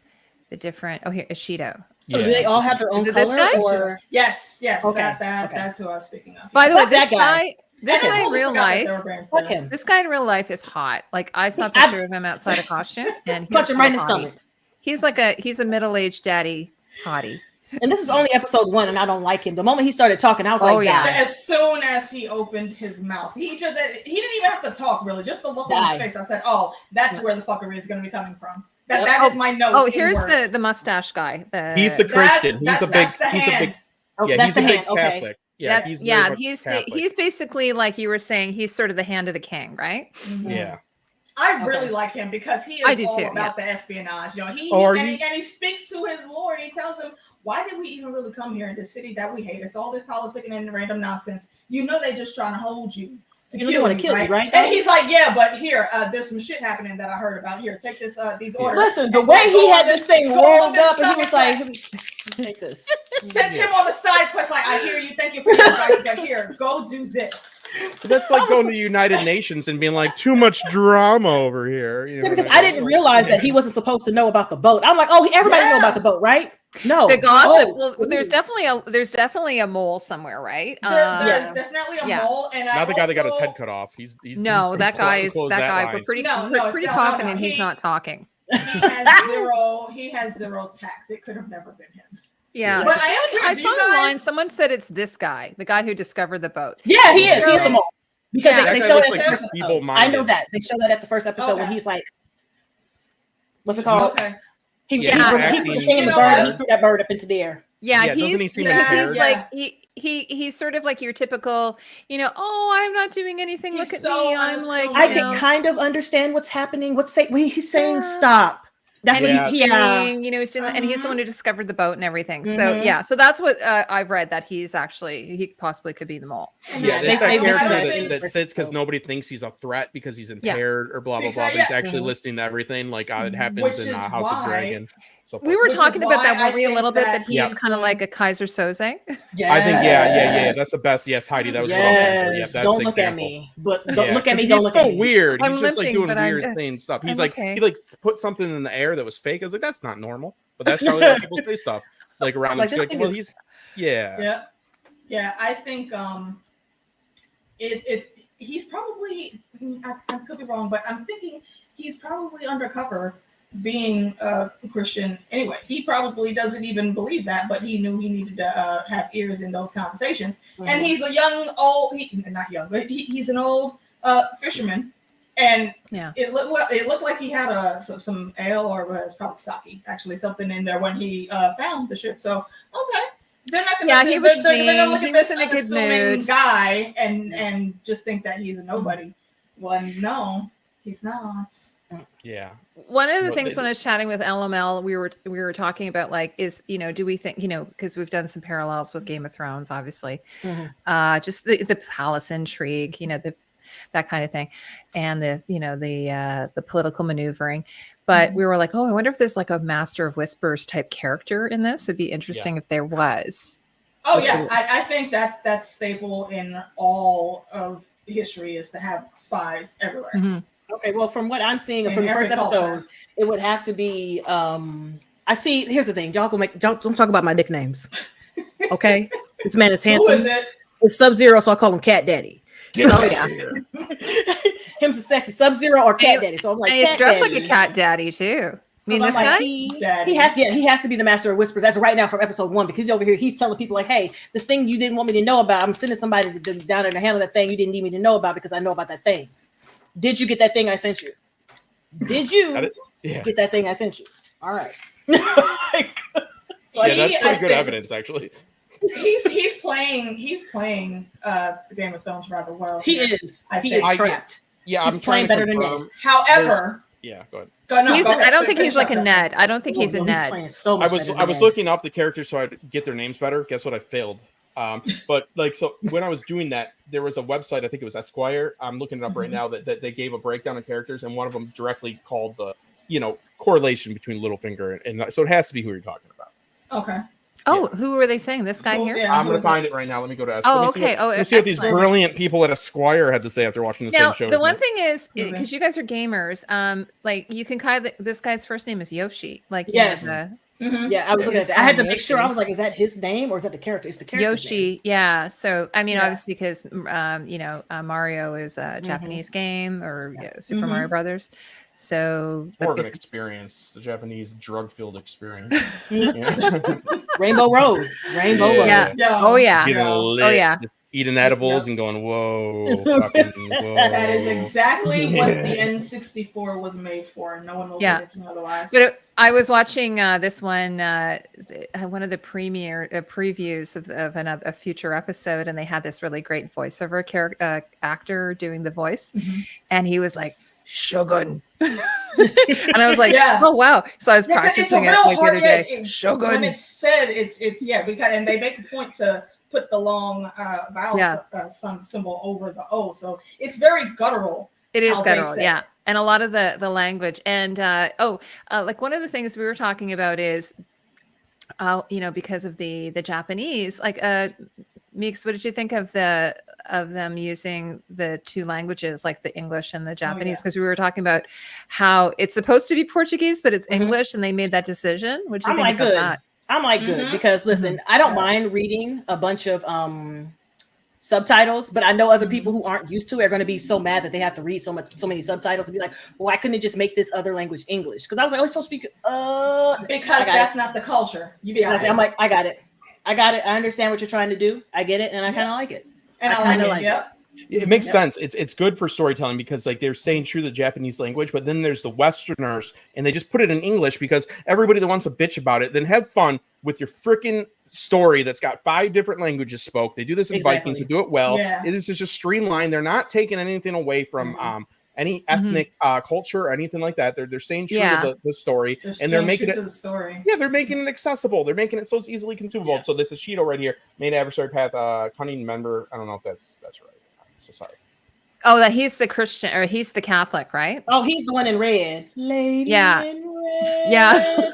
the different. Oh, here Ishido. So do they all have their own Is it this color, guy? or Yes. Okay, Okay. okay. That's who I was speaking of. By the way, Fuck that this guy, this And I guy in totally real forgot that life, there were brands fuck there. him? this guy in real life is hot. Like I saw a Ab- picture of him outside a costume, and he's Punch him right in the hottie. stomach. He's a middle-aged daddy hottie. And this is only episode 1, and I don't like him. The moment he started talking, I was Oh, like, yeah. "Die." As soon as he opened his mouth, he didn't even have to talk really. Just the look on his Die. face. I said, "Oh, that's where the fuckery is going to be coming from." That Yep. is my note. Oh, here's the mustache guy. He's a Christian. He's a big. That's the He's a big. hand. Oh, Yeah, that's he's the a big hand. Okay. Catholic. Yeah, That's he's he's basically like you were saying, he's sort of the hand of the king, right? Yeah. I really like him because he I is do all too, about the espionage. You know, he speaks to his lord. He tells him, why did we even really come here in this city that we hate? It's all this politicking and random nonsense. You know, they just trying to hold you. You want to kill you, right? And he's like, yeah, but here, there's some shit happening that I heard about. Here, take this, these orders. Listen, the way he had this thing rolled up, and he was like, take this. Sent him on the side quest, like, I hear you, thank you for your advice, but here, go do this. That's like going to the United Nations and being like, too much drama over here. You know, because I didn't realize that he wasn't supposed to know about the boat. I'm like, oh, everybody know about the boat, right? No, the gossip. Well, there's definitely a mole somewhere, right? There's definitely a mole, and not the guy that got his head cut off. He's that guy. We're pretty confident he's not talking. He has zero tact. It could have never been him. Yeah, but I saw online. Someone said it's this guy, the guy who discovered the boat. Yeah, he is. He's the mole because they showed it. Like I know that they showed that at the first episode when he's like, "What's it called?" Okay. He put the bird. He threw that bird up into the air. Yeah, he's like he's sort of like your typical, oh, I'm not doing anything. Look at me. I'm like, I can kind of understand what's happening. He's saying stop. That's what he's doing. He's doing, and he's the one who discovered the boat and everything. So so that's what I've read, that he possibly could be the mole. Yeah, it's that character that sits because nobody thinks he's a threat because he's impaired or blah blah blah. But he's actually listening to everything like it happens in House of Dragon. So we were talking about that, weren't we, a little bit, that he's kind of like a Kaiser Soze? Yeah, I think yeah. That's the best. Yes, Heidi, that was yes. Don't look at me, but don't look at me. Don't look at me. He's so weird. He's just like doing weird things stuff. He's like he like put something in the air that was fake. I was like, that's not normal, but that's probably how people say stuff like around him. Like, well, he's yeah. I think he's probably, I could be wrong, but I'm thinking he's probably undercover being a Christian anyway. He probably doesn't even believe that, but he knew he needed to have ears in those conversations. And he's a he's an old fisherman. And it looked like he had some ale, or it's probably sake, actually, something in there when he found the ship. So they're not gonna he was look at this in a good mood guy and just think that he's a nobody. Well, no, he's not. Yeah. One of the things when I was chatting with LML, we were talking about, like, is, do we think, because we've done some parallels with Game of Thrones, obviously, just the palace intrigue, that kind of thing, and the political maneuvering. But we were like, oh, I wonder if there's like a Master of Whispers type character in this. It'd be interesting if there was. Oh yeah, I think that's staple in all of history, is to have spies everywhere. Okay, well, from what I'm seeing from the first episode, it would have to be. I see. Here's the thing, y'all don't talk about my nicknames. Okay, this man is handsome. Who is it? It's Sub-Zero, so I call him Cat Daddy. So him's a sexy Sub-Zero or Cat Daddy. So I'm like, and he's dressed like a cat daddy too. I mean, this guy, he has to be the Master of Whispers. That's right now from episode 1, because he's over here. He's telling people like, hey, this thing you didn't want me to know about, I'm sending somebody down there to handle that thing you didn't need me to know about because I know about that thing. Did you get that thing I sent you? Did you get that thing I sent you? All right. So that's pretty good evidence, actually. He's playing the Game of Thrones rather well. He is. He is trapped. Yeah, he's playing better than Ned. However, go ahead. I don't think he's like a Ned. I don't think he's a Ned. I was looking up the characters so I'd get their names better. Guess what? I failed. But so when I was doing that, there was a website, I think it was Esquire. I'm looking it up right now, that they gave a breakdown of characters, and one of them directly called the correlation between Littlefinger and so it has to be who you're talking about. Okay. Oh, who were they saying? This guy here? Yeah, I'm going to find it right now. Let me go to Esquire. Oh, okay. Let me see what these brilliant people at Esquire had to say after watching the same show. The one thing is, because you guys are gamers, like you can this guy's first name is Yoshi. Like, yes. Yeah, I was looking at that. I had to make sure. I was like, is that his name or is that the character? It's the character. Yoshi, yeah. So, I mean, obviously, because, Mario is a Japanese game, or Super Mario Brothers. So, more of an experience, the Japanese drug-filled experience. Rainbow Road. Yeah. Oh, yeah. Oh, yeah. eating edibles and going, whoa, fucking, whoa. That is exactly what the N64 was made for. No one will get it to me otherwise. But I was watching this one of the previews of a future episode, and they had this really great voiceover actor doing the voice, and he was like, Shogun. And I was like, oh wow. So I was practicing it like the other day. Shogun. When it's said, it's because, and they make a point to put the long vowel symbol over the O. So it's very guttural. It is guttural, yeah. And a lot of the language. And like one of the things we were talking about is, because of the Japanese, like Meeks, what did you think of them using the two languages, like the English and the Japanese? Because we were talking about how it's supposed to be Portuguese, but it's English, and they made that decision. What do you think about that? I'm like, good, because listen, I don't mind reading a bunch of subtitles, but I know other people who aren't used to it are going to be so mad that they have to read so many subtitles and be like, well, why couldn't it just make this other language English? Because I was like, supposed to speak because that's not the culture. I'm like, I got it. I understand what you're trying to do. I get it, and I kind of like it. And I kind of like it. It makes sense. It's good for storytelling because like they're staying true to the Japanese language, but then there's the Westerners and they just put it in English because everybody that wants to bitch about it, then have fun with your freaking story that's got 5 different languages spoke. They do this in Vikings to do it well. Yeah. This is just streamlined. They're not taking anything away from any ethnic culture or anything like that. They're staying true to the story, and they're making it the story. Yeah, they're making it accessible. They're making it so it's easily consumable. Yeah. So this is Cheeto right here, main adversary path, cunning member. I don't know if that's right. So sorry. Oh, that he's the Christian or he's the Catholic, right? Oh, he's the one in red. Lady in red. Yeah.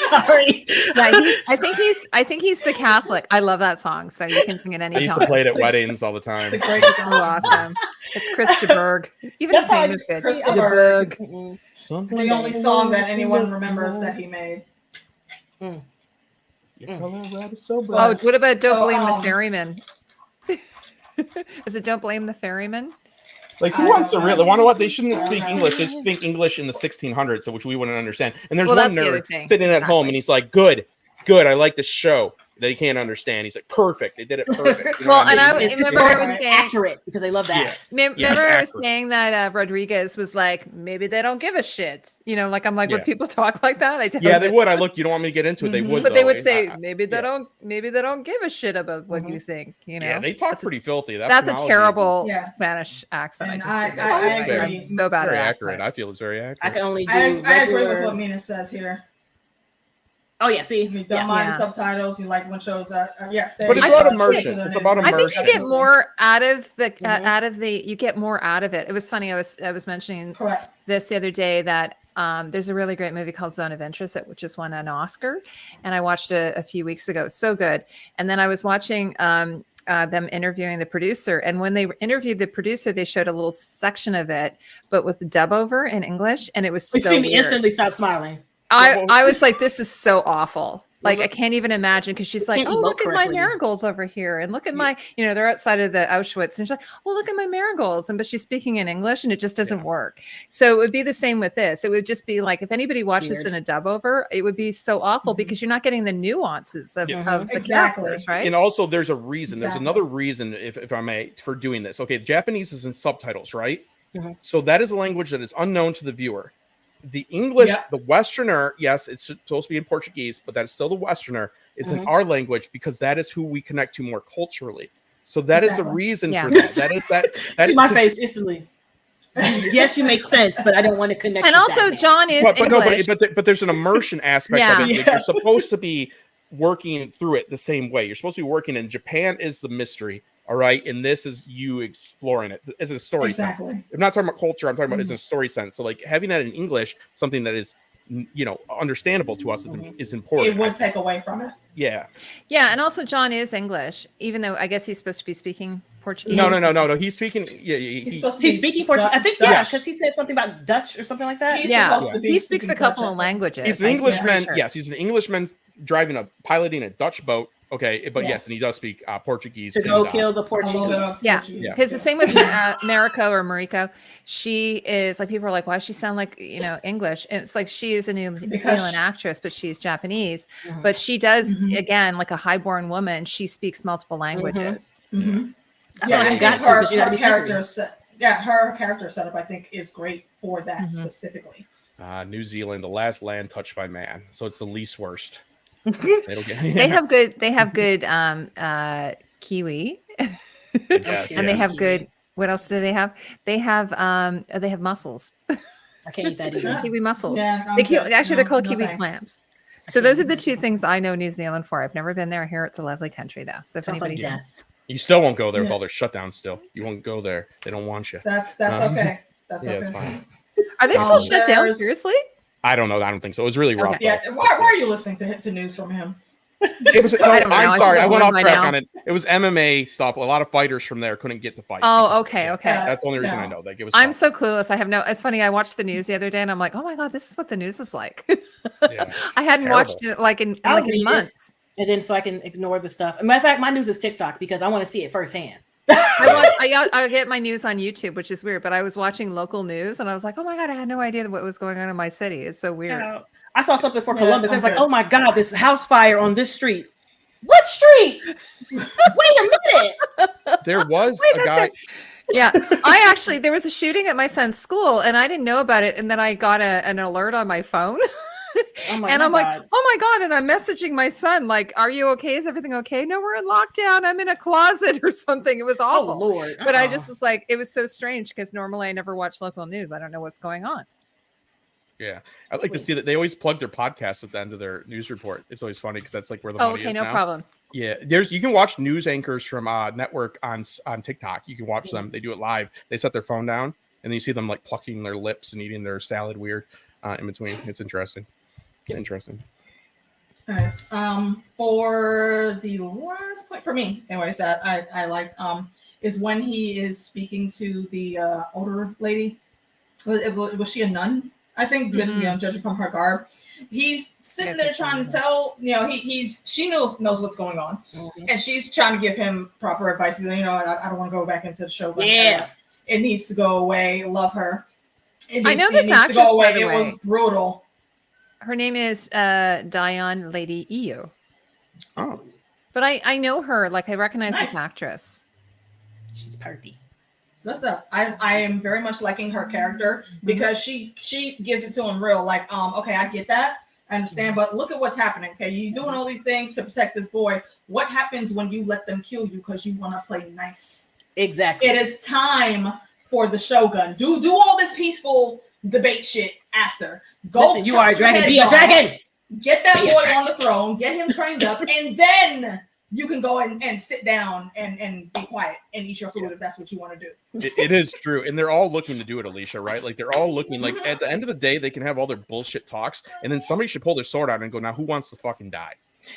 Sorry. Yeah, I think he's the Catholic. I love that song, so you can sing it anytime. I used to play it at weddings all the time. It's great. So awesome. It's Chris de Burgh. Even his name is good. Chris de Burgh. The only song that anyone remembers that he made. Oh, what about Don't Blame the Ferryman? Is it Don't Blame the Ferryman? Like, who wants to really want to what? They shouldn't speak English. They should speak English in the 1600s, which we wouldn't understand. And there's one nerd sitting at home, and he's like, good, I like this show. That he can't understand. He's like, perfect. They did it perfect. Well, and I remember I was saying accurate because they love that. Remember I was saying that Rodriguez was like, maybe they don't give a shit. Like I'm like, would people talk like that? They would. You don't want me to get into it. They would, but they would say maybe they don't give a shit about what you think. Yeah, they talk pretty filthy. That's a terrible Spanish accent. And I agree. So bad. Very accurate. I feel it's very accurate. I can only do. I agree with what Mina says here. Oh yeah, see, you don't mind subtitles. You like when shows but it's about immersion. It's about immersion. I think you get more out of the You get more out of it. It was funny. I was mentioning this the other day that there's a really great movie called Zone of Interest which just won an Oscar, and I watched it a few weeks ago. So good. And then I was watching them interviewing the producer, and when they interviewed the producer, they showed a little section of it, but with the dub over in English, and it was so weird. Me instantly stop smiling. I was like, this is so awful. Like, I can't even imagine, because she's like, oh, look at my marigolds over here. And look at my, they're outside of the Auschwitz. And she's like, oh, look at my marigolds. But she's speaking in English, and it just doesn't work. So it would be the same with this. It would just be like, if anybody watched this in a dub over, it would be so awful because you're not getting the nuances of the characters, right? And also there's a reason. There's another reason, if I may, for doing this. Okay, Japanese is in subtitles, right? So that is a language that is unknown to the viewer. The English, the Westerner, yes, it's supposed to be in Portuguese, but that is still the Westerner, is in our language because that is who we connect to more culturally. So that is the reason for that. That is that. See my face instantly. Yes, you make sense, but I don't want to connect. And also, John is English. But there's an immersion aspect of it. Like, you're supposed to be working through it the same way. You're supposed to be working in Japan is the mystery. All right. And this is you exploring it as a story sense. I'm not talking about culture. I'm talking about as a story sense. So like having that in English, something that is, understandable to us is important. It would take away from it. Yeah. Yeah. And also John is English, even though I guess he's supposed to be speaking Portuguese. No. He's speaking. Yeah. He's speaking Portuguese. I think, because he said something about Dutch or something like that. He speaks a couple of languages. He's an Englishman. Yes. He's an Englishman piloting a Dutch boat. Okay, but Yeah. yes, and he does speak Portuguese. To go and, kill the Portuguese. Yeah. Portuguese. His the same with Mariko. She is like, people are like, why does she sound like, English? And it's like, she is a New Zealand actress, but she's Japanese. Mhm. But she does, again, like a highborn woman, she speaks multiple languages. Mhm. I Yeah, feel like I you got think to, her 'cause you gotta be character her character setup, I think, is great for that specifically. New Zealand, the last land touched by man, so it's the least worst. They have good Kiwi. Yes, And they have good, what else do they have? They have mussels. I can't eat that either. Kiwi mussels. Yeah, They're called no kiwi thanks. clams. So those are the two things I know New Zealand for. I've never been there. Here, it's a lovely country, though. So if Sounds like anybody, death. You still won't go there with all their shutdowns. Still, you won't go there. They don't want you. That's okay. That's Yeah, okay. it's fine. are they still shut down? there's- Seriously? I don't know. I don't think so. It was really rough. Okay. Yeah, why are you listening to news from him? It was, I don't know. I I'm should sorry. I have went known off by track now. on it. It was MMA stuff. A lot of fighters from there couldn't get to fight. Oh, okay. That's the only reason Yeah. I know. Like, it was. I'm tough. so clueless. I have no. It's funny. I watched the news the other day, and I'm like, oh my god, this is what the news is like. Yeah. I hadn't Terrible. watched it like in I'll read it. months. And then so I can ignore the stuff. Matter of fact, my news is TikTok because I want to see it firsthand. I get my news on YouTube, which is weird. But I was watching local news, and I was like, oh my god, I had no idea what was going on in my city. It's so weird. I saw something for Yeah, Columbus. I was like, okay. oh my God, this house fire on this street. What street? Wait a minute. There was Wait, a that's guy. right. Yeah, there was a shooting at my son's school, and I didn't know about it. And then I got an alert on my phone. I'm like, And oh I'm my like, God. oh my God. And I'm messaging my son, like, are you okay? Is everything okay? No, we're in lockdown. I'm in a closet or something. It was Oh awful. Lord. But I just was like, it was so strange because normally I never watch local news. I don't know what's going on. Yeah, I'd like to see that they always plug their podcasts at the end of their news report. It's always funny because that's like where the Oh, money okay, is no now. problem. Yeah, you can watch news anchors from network on TikTok. You can watch them. They do it live. They set their phone down and then you see them like plucking their lips and eating their salad weird in between. It's interesting. Interesting. All right. For the last point for me, anyways, that I liked is when he is speaking to the older lady. Was she a nun? I think, judging from her garb, he's sitting there trying to tell, she knows what's going on, and she's trying to give him proper advice. I don't want to go back into the show. Yeah. It needs to go away. Love her. I know this needs to actress, go away. by the It was way. brutal. Her name is Diane Lady Iyo. Oh, But I know her. Like, I recognize this Nice. actress. She's perky. That's stuff. I am very much liking her character because she gives it to him real. Like, okay, I get that. I understand, but look at what's happening. Okay, you're doing all these things to protect this boy. What happens when you let them kill you because you want to play nice? Exactly. It is time for the Shogun. Do all this peaceful debate shit after. Go. Listen, you are a chop some dragon. Be a heads off, dragon. Get that Be a boy dragon. on the throne. Get him trained up, and then you can go and sit down and be quiet and eat your food if that's what you want to do. it is true, and they're all looking to do it, Alicia. Right? Like they're all looking. Like at the end of the day, they can have all their bullshit talks, and then somebody should pull their sword out and go, "Now, who wants to fucking die?"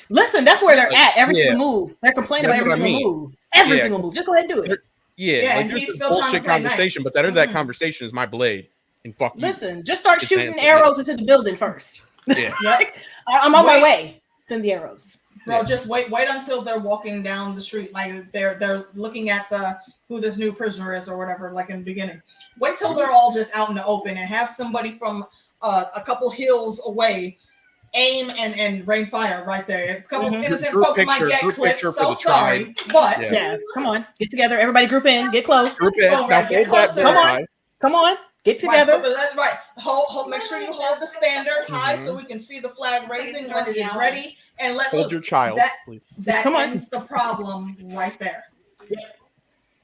Listen, that's where they're Like, at. Every yeah. single move. They're complaining That's about every what I single mean. move. Every Yeah. single move. Just go ahead and do it. Yeah, Yeah, like and there's he's this still trying to bullshit play conversation, nice. but the end of that Mhm. conversation is my blade, and fuck you. Listen, just start Just shooting saying, arrows into the building first. Yeah. Like, I'm on my way. Send the arrows. Bro, Yeah. just wait until they're walking down the street, like they're looking at who this new prisoner is or whatever, like in the beginning. Wait till they're all just out in the open and have somebody from a couple hills away aim and rain fire right there. A couple Mhm. innocent Group folks might picture, get group clipped. picture for So the sorry, but Yeah. Yeah, come on. Get together. Everybody group in. Get close. Group it. Go Now right, get hold that closer. Come on. bullseye. Come on. Get together. Right. Hold. Make sure you hold the standard high so we can see the flag raising when it is ready. And let Hold loose. your child, That please. Come on. ends the problem right there.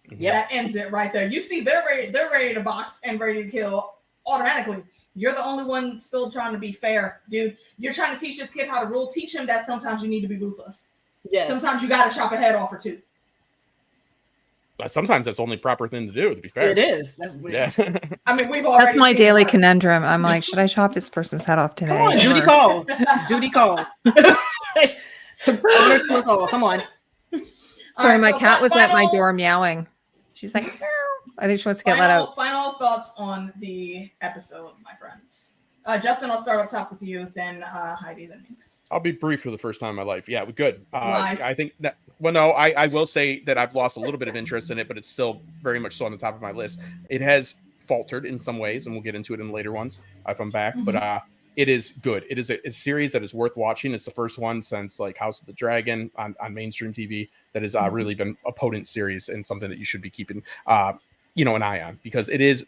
Yep. That ends it right there. You see, they're ready to box and ready to kill automatically. You're the only one still trying to be fair, dude. You're trying to teach this kid how to rule. Teach him that sometimes you need to be ruthless. Yes. Sometimes you got to chop a head off or two. Sometimes that's the only proper thing to do. To be fair, It is. That's weird. Yeah. I mean, we've already That's my seen daily it. conundrum. I'm like, should I chop this person's head off today? Come on. Duty Or- calls. Duty call. Honor to us all. Come on. Sorry, All right, my so cat was at my final- door meowing. She's like, meow. I think she wants to get let out. Final thoughts on the episode, my friends. Justin, I'll start up top with you, then Heidi, then Meeks. I'll be brief for the first time in my life. Yeah, good. Nice. I think that, well, no, I will say that I've lost a little bit of interest in it, but it's still very much so on the top of my list. It has faltered in some ways, and we'll get into it in later ones if I'm back. Mm-hmm. But it is good. It is a series that is worth watching. It's the first one since like House of the Dragon on mainstream TV that has really been a potent series and something that you should be keeping an eye on, because it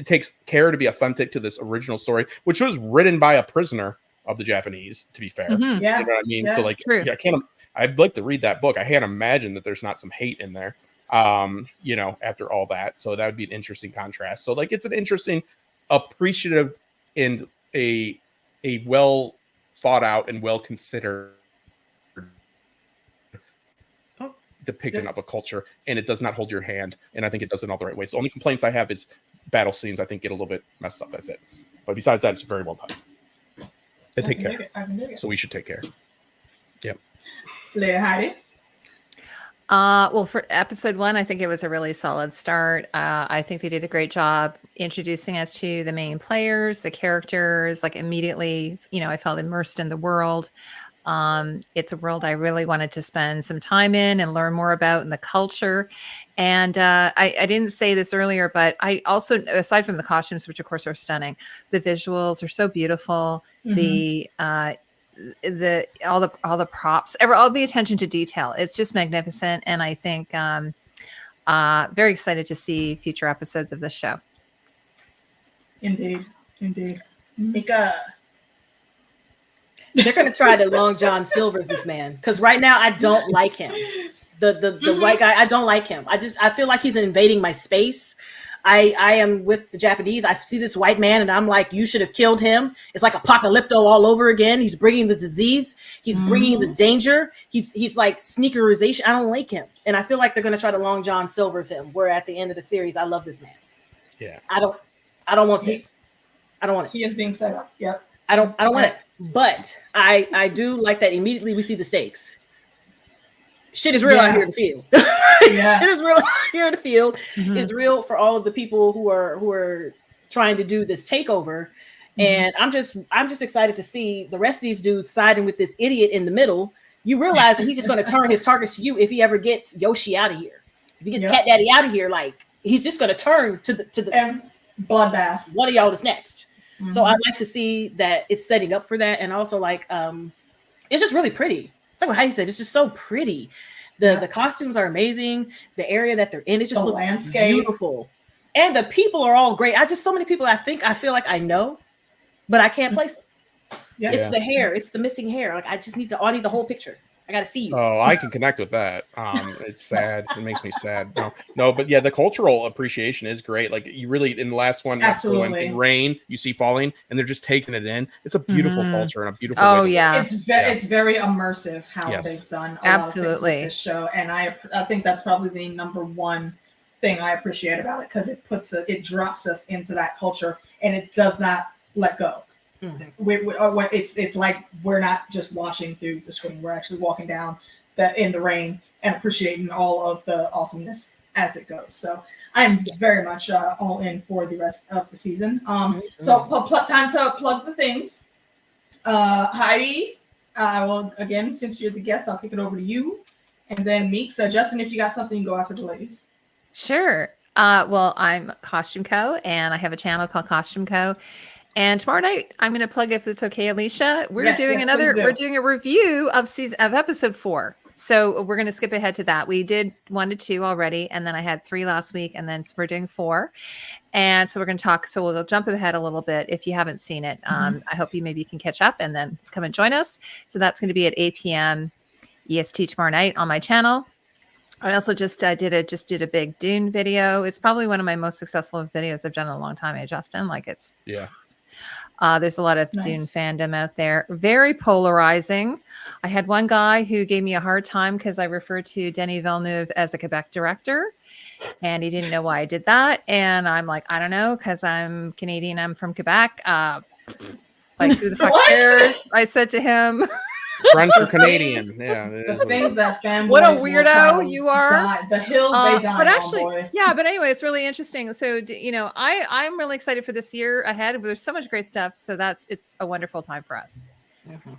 takes care to be authentic to this original story, which was written by a prisoner of the Japanese, to be fair. Mm-hmm. Yeah. You know what I mean? Yeah. So like, I'd like to read that book. I can't imagine that there's not some hate in there, after all that. So that would be an interesting contrast. So like, it's an interesting, appreciative, and a well thought out and well considered depiction of a culture, and it does not hold your hand, and I think it does it in all the right ways. The only complaints I have is battle scenes I think get a little bit messed up. That's it. But besides that, it's very well done. They take care. So we should take care. Yep. Lady Heidi. Well, for episode 1, I think it was a really solid start. I think they did a great job introducing us to the main players, the characters. Like immediately, I felt immersed in the world. It's a world I really wanted to spend some time in and learn more about, in the culture. And I didn't say this earlier, but I also, aside from the costumes, which of course are stunning, the visuals are so beautiful. Mm-hmm. All the props, all the attention to detail. It's just magnificent. And I think very excited to see future episodes of this show. Indeed. Mika. They're going to try to Long John Silver's this man, because right now I don't like him. The white guy, I don't like him. I feel like he's invading my space. I am with the Japanese. I see this white man and I'm like, you should have killed him. It's like apocalypto all over again. He's bringing the disease. He's bringing the danger. He's like sneakerization. I don't like him. And I feel like they're going to try to Long John Silver's him, where at the end of the series, I love this man. Yeah. I don't want this. I don't want it. He is being set up. Yep. I don't want it. But I do like that immediately we see the stakes. Shit is real out here in the field. Shit is real out here in the field. Mm-hmm. It's real for all of the people who are trying to do this takeover. Mm-hmm. And I'm just excited to see the rest of these dudes siding with this idiot in the middle. You realize that he's just going to turn his targets to you if he ever gets Yoshi out of here. If you get the Cat Daddy out of here, like he's just going to turn to the and bloodbath. One of y'all is next. Mm-hmm. So I'd like to see that it's setting up for that, and also like it's just really pretty. It's like what Heidi said. It's just so pretty. The costumes are amazing. The area that they're in, it just looks landscape. Beautiful. And the people are all great. So many people I feel like I know, but I can't place them. Yeah. It's the hair. It's the missing hair. Like I need the whole picture. I got to see you. Oh, I can connect with that. It's sad. It makes me sad. No, but yeah, the cultural appreciation is great. Like you really, in the last one, absolutely, in rain, you see falling and they're just taking it in. It's a beautiful culture and a beautiful. Oh yeah. It's very immersive how they've done a lot of things with this show. And I think that's probably the number one thing I appreciate about it, because it drops us into that culture and it does not let go. Mm-hmm. It's like we're not just watching through the screen. We're actually walking down in the rain and appreciating all of the awesomeness as it goes. So I'm very much all in for the rest of the season. So time to plug the things. Heidi, well, again, since you're the guest, I'll kick it over to you. And then Meeks. Justin, if you got something, go after the ladies. Sure. Well, I'm CostumeCo, and I have a channel called CostumeCo. And tomorrow night, I'm going to plug, if it's okay, Alicia. We're doing a review of episode 4. So we're going to skip ahead to that. We did 1 to 2 already, and then I had 3 last week, and then we're doing 4. And so we're going to talk. So we'll jump ahead a little bit if you haven't seen it. I hope you can catch up and then come and join us. So that's going to be at 8 p.m. EST tomorrow night on my channel. I also just did a big Dune video. It's probably one of my most successful videos I've done in a long time, Justin. Like it's there's a lot of Dune fandom out there. Very polarizing. I had one guy who gave me a hard time because I referred to Denis Villeneuve as a Quebec director, and he didn't know why I did that. And I'm like, I don't know, because I'm Canadian. I'm from Quebec. Like, who the fuck cares? I said to him. French or Canadian. Yeah. The things that fanboys What a will weirdo try to you are. die- The hills they die but on, actually, boy. yeah. But anyway, it's really interesting. So I'm really excited for this year ahead. There's so much great stuff. So it's a wonderful time for us.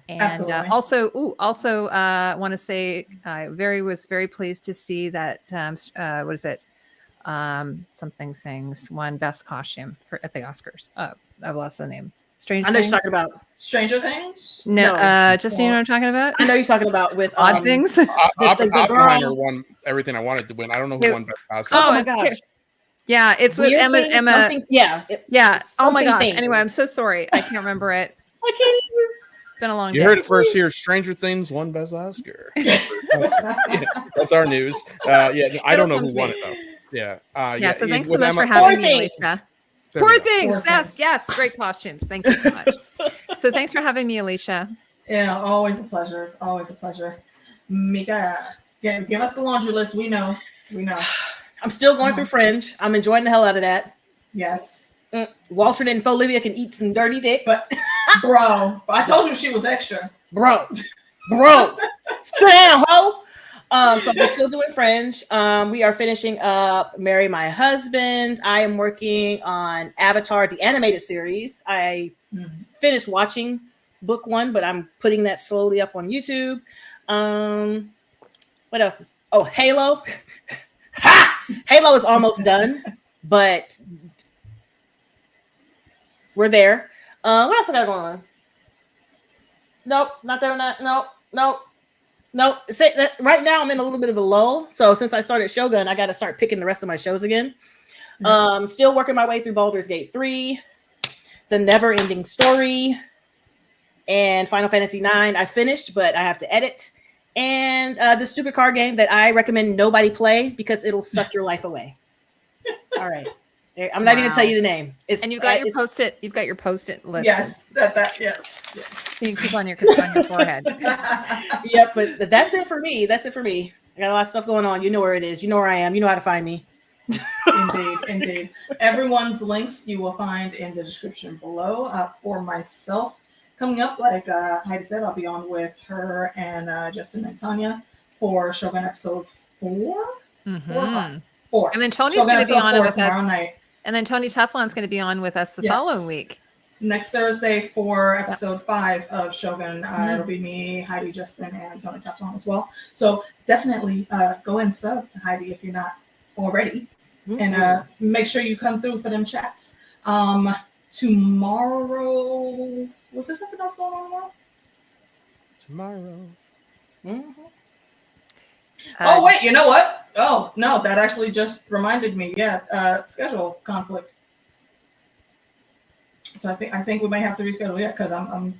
And Absolutely. also, want to say I was very pleased to see that what is it? Something things won best costume at the Oscars. I've lost the name. Strange. I know Things? you're talking about. Stranger Things? No, No. just you know what I'm talking about. I know you're talking about with Odd Things. the Oppenheimer girl. won everything I wanted to win. I don't know who won best costume. Oh my it's gosh. Yeah, it's with Weird Emma. things, Emma. something- yeah. Yeah. Oh my something gosh. things. Anyway, I'm so sorry. I can't remember it. I can't even. It's been a long You day. heard it first here. Stranger Things won best Oscar. That's our news. I don't know who won it though. Yeah. So thanks so with much for Emma- having me, Poor Things. Alicia. There we Poor go. things. Poor Yes, Things. yes. Great costumes. Thank you so much. So thanks for having me, Alicia. Yeah, always a pleasure. It's always a pleasure. Mika, give us the laundry list. We know. I'm still going through Fringe. I'm enjoying the hell out of that. Yes. Walter and Olivia can eat some dirty dicks. But, bro, I told you she was extra. bro, sit down, ho. So we're still doing Fringe. We are finishing up Marry My Husband. I am working on Avatar, the animated series. I finished watching book 1, but I'm putting that slowly up on YouTube. What else? Halo. Ha! Halo is almost done, but we're there. What else I got going on? Nope, not there. Nope. Say that right now I'm in a little bit of a lull. So since I started Shogun, I got to start picking the rest of my shows again. Still working my way through Baldur's Gate 3, The Never Ending Story, and Final Fantasy 9. I finished, but I have to edit. And the stupid card game that I recommend nobody play because it'll suck your life away. All right. I'm not even gonna tell you the name. And you've got your post-it. You've got your post-it list. Yes, yes. So you can keep on your forehead. Yep, but that's it for me. I got a lot of stuff going on. You know where it is. You know where I am. You know how to find me. Indeed. Everyone's links you will find in the description below. For myself, coming up, like Heidi said, I'll be on with her and Justin and Tanya for Shogun episode 4. Mm-hmm. 4. And then Tony's Shogun going to be episode on 4 with tomorrow us. night. And then Tony Teflon's going to be on with us the following week. Next Thursday for episode 5 of Shogun. It'll be me, Heidi, Justin, and Tony Teflon as well. So definitely go and sub to Heidi if you're not already. And make sure you come through for them chats. Tomorrow, was there something else going on tomorrow? Oh, wait, you know what? Oh, no, that actually just reminded me. Yeah, schedule conflict. So I think we may have to reschedule, because I'm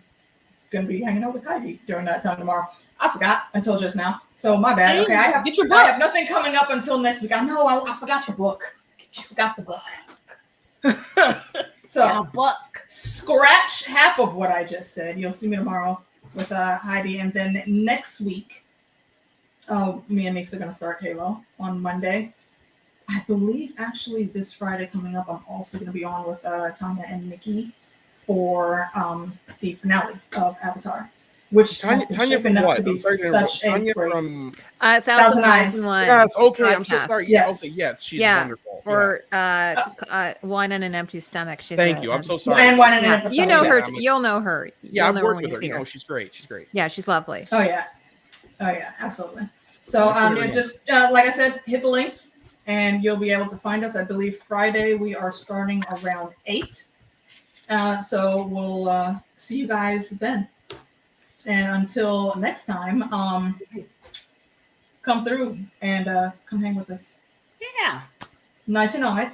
going to be hanging out with Heidi during that time tomorrow. I forgot until just now. So my bad. Okay, I have nothing coming up until next week. I know I forgot the book. Forgot the book. So scratch half of what I just said. You'll see me tomorrow with Heidi. And then next week, me and Meeks are going to start Halo on Monday. I believe actually this Friday coming up, I'm also going to be on with Tanya and Nikki for the finale of Avatar, which has been shaping up to be such a great... from Thousand Eyes. One. Yes, okay, podcast. I'm so sorry. Yes. Okay, yeah, she's wonderful. Or Wine on an Empty Stomach. Thank you. I'm so sorry. And Wine on an Empty You know Stomach. her. You'll know her. Yeah, You'll I've know worked when with you her. see You her. know, she's great. She's great. Yeah, she's lovely. Oh yeah, absolutely. So just like I said, hit the links and you'll be able to find us. I believe Friday we are starting around 8. So we'll see you guys then. And until next time, come through and come hang with us. Yeah. Night to night.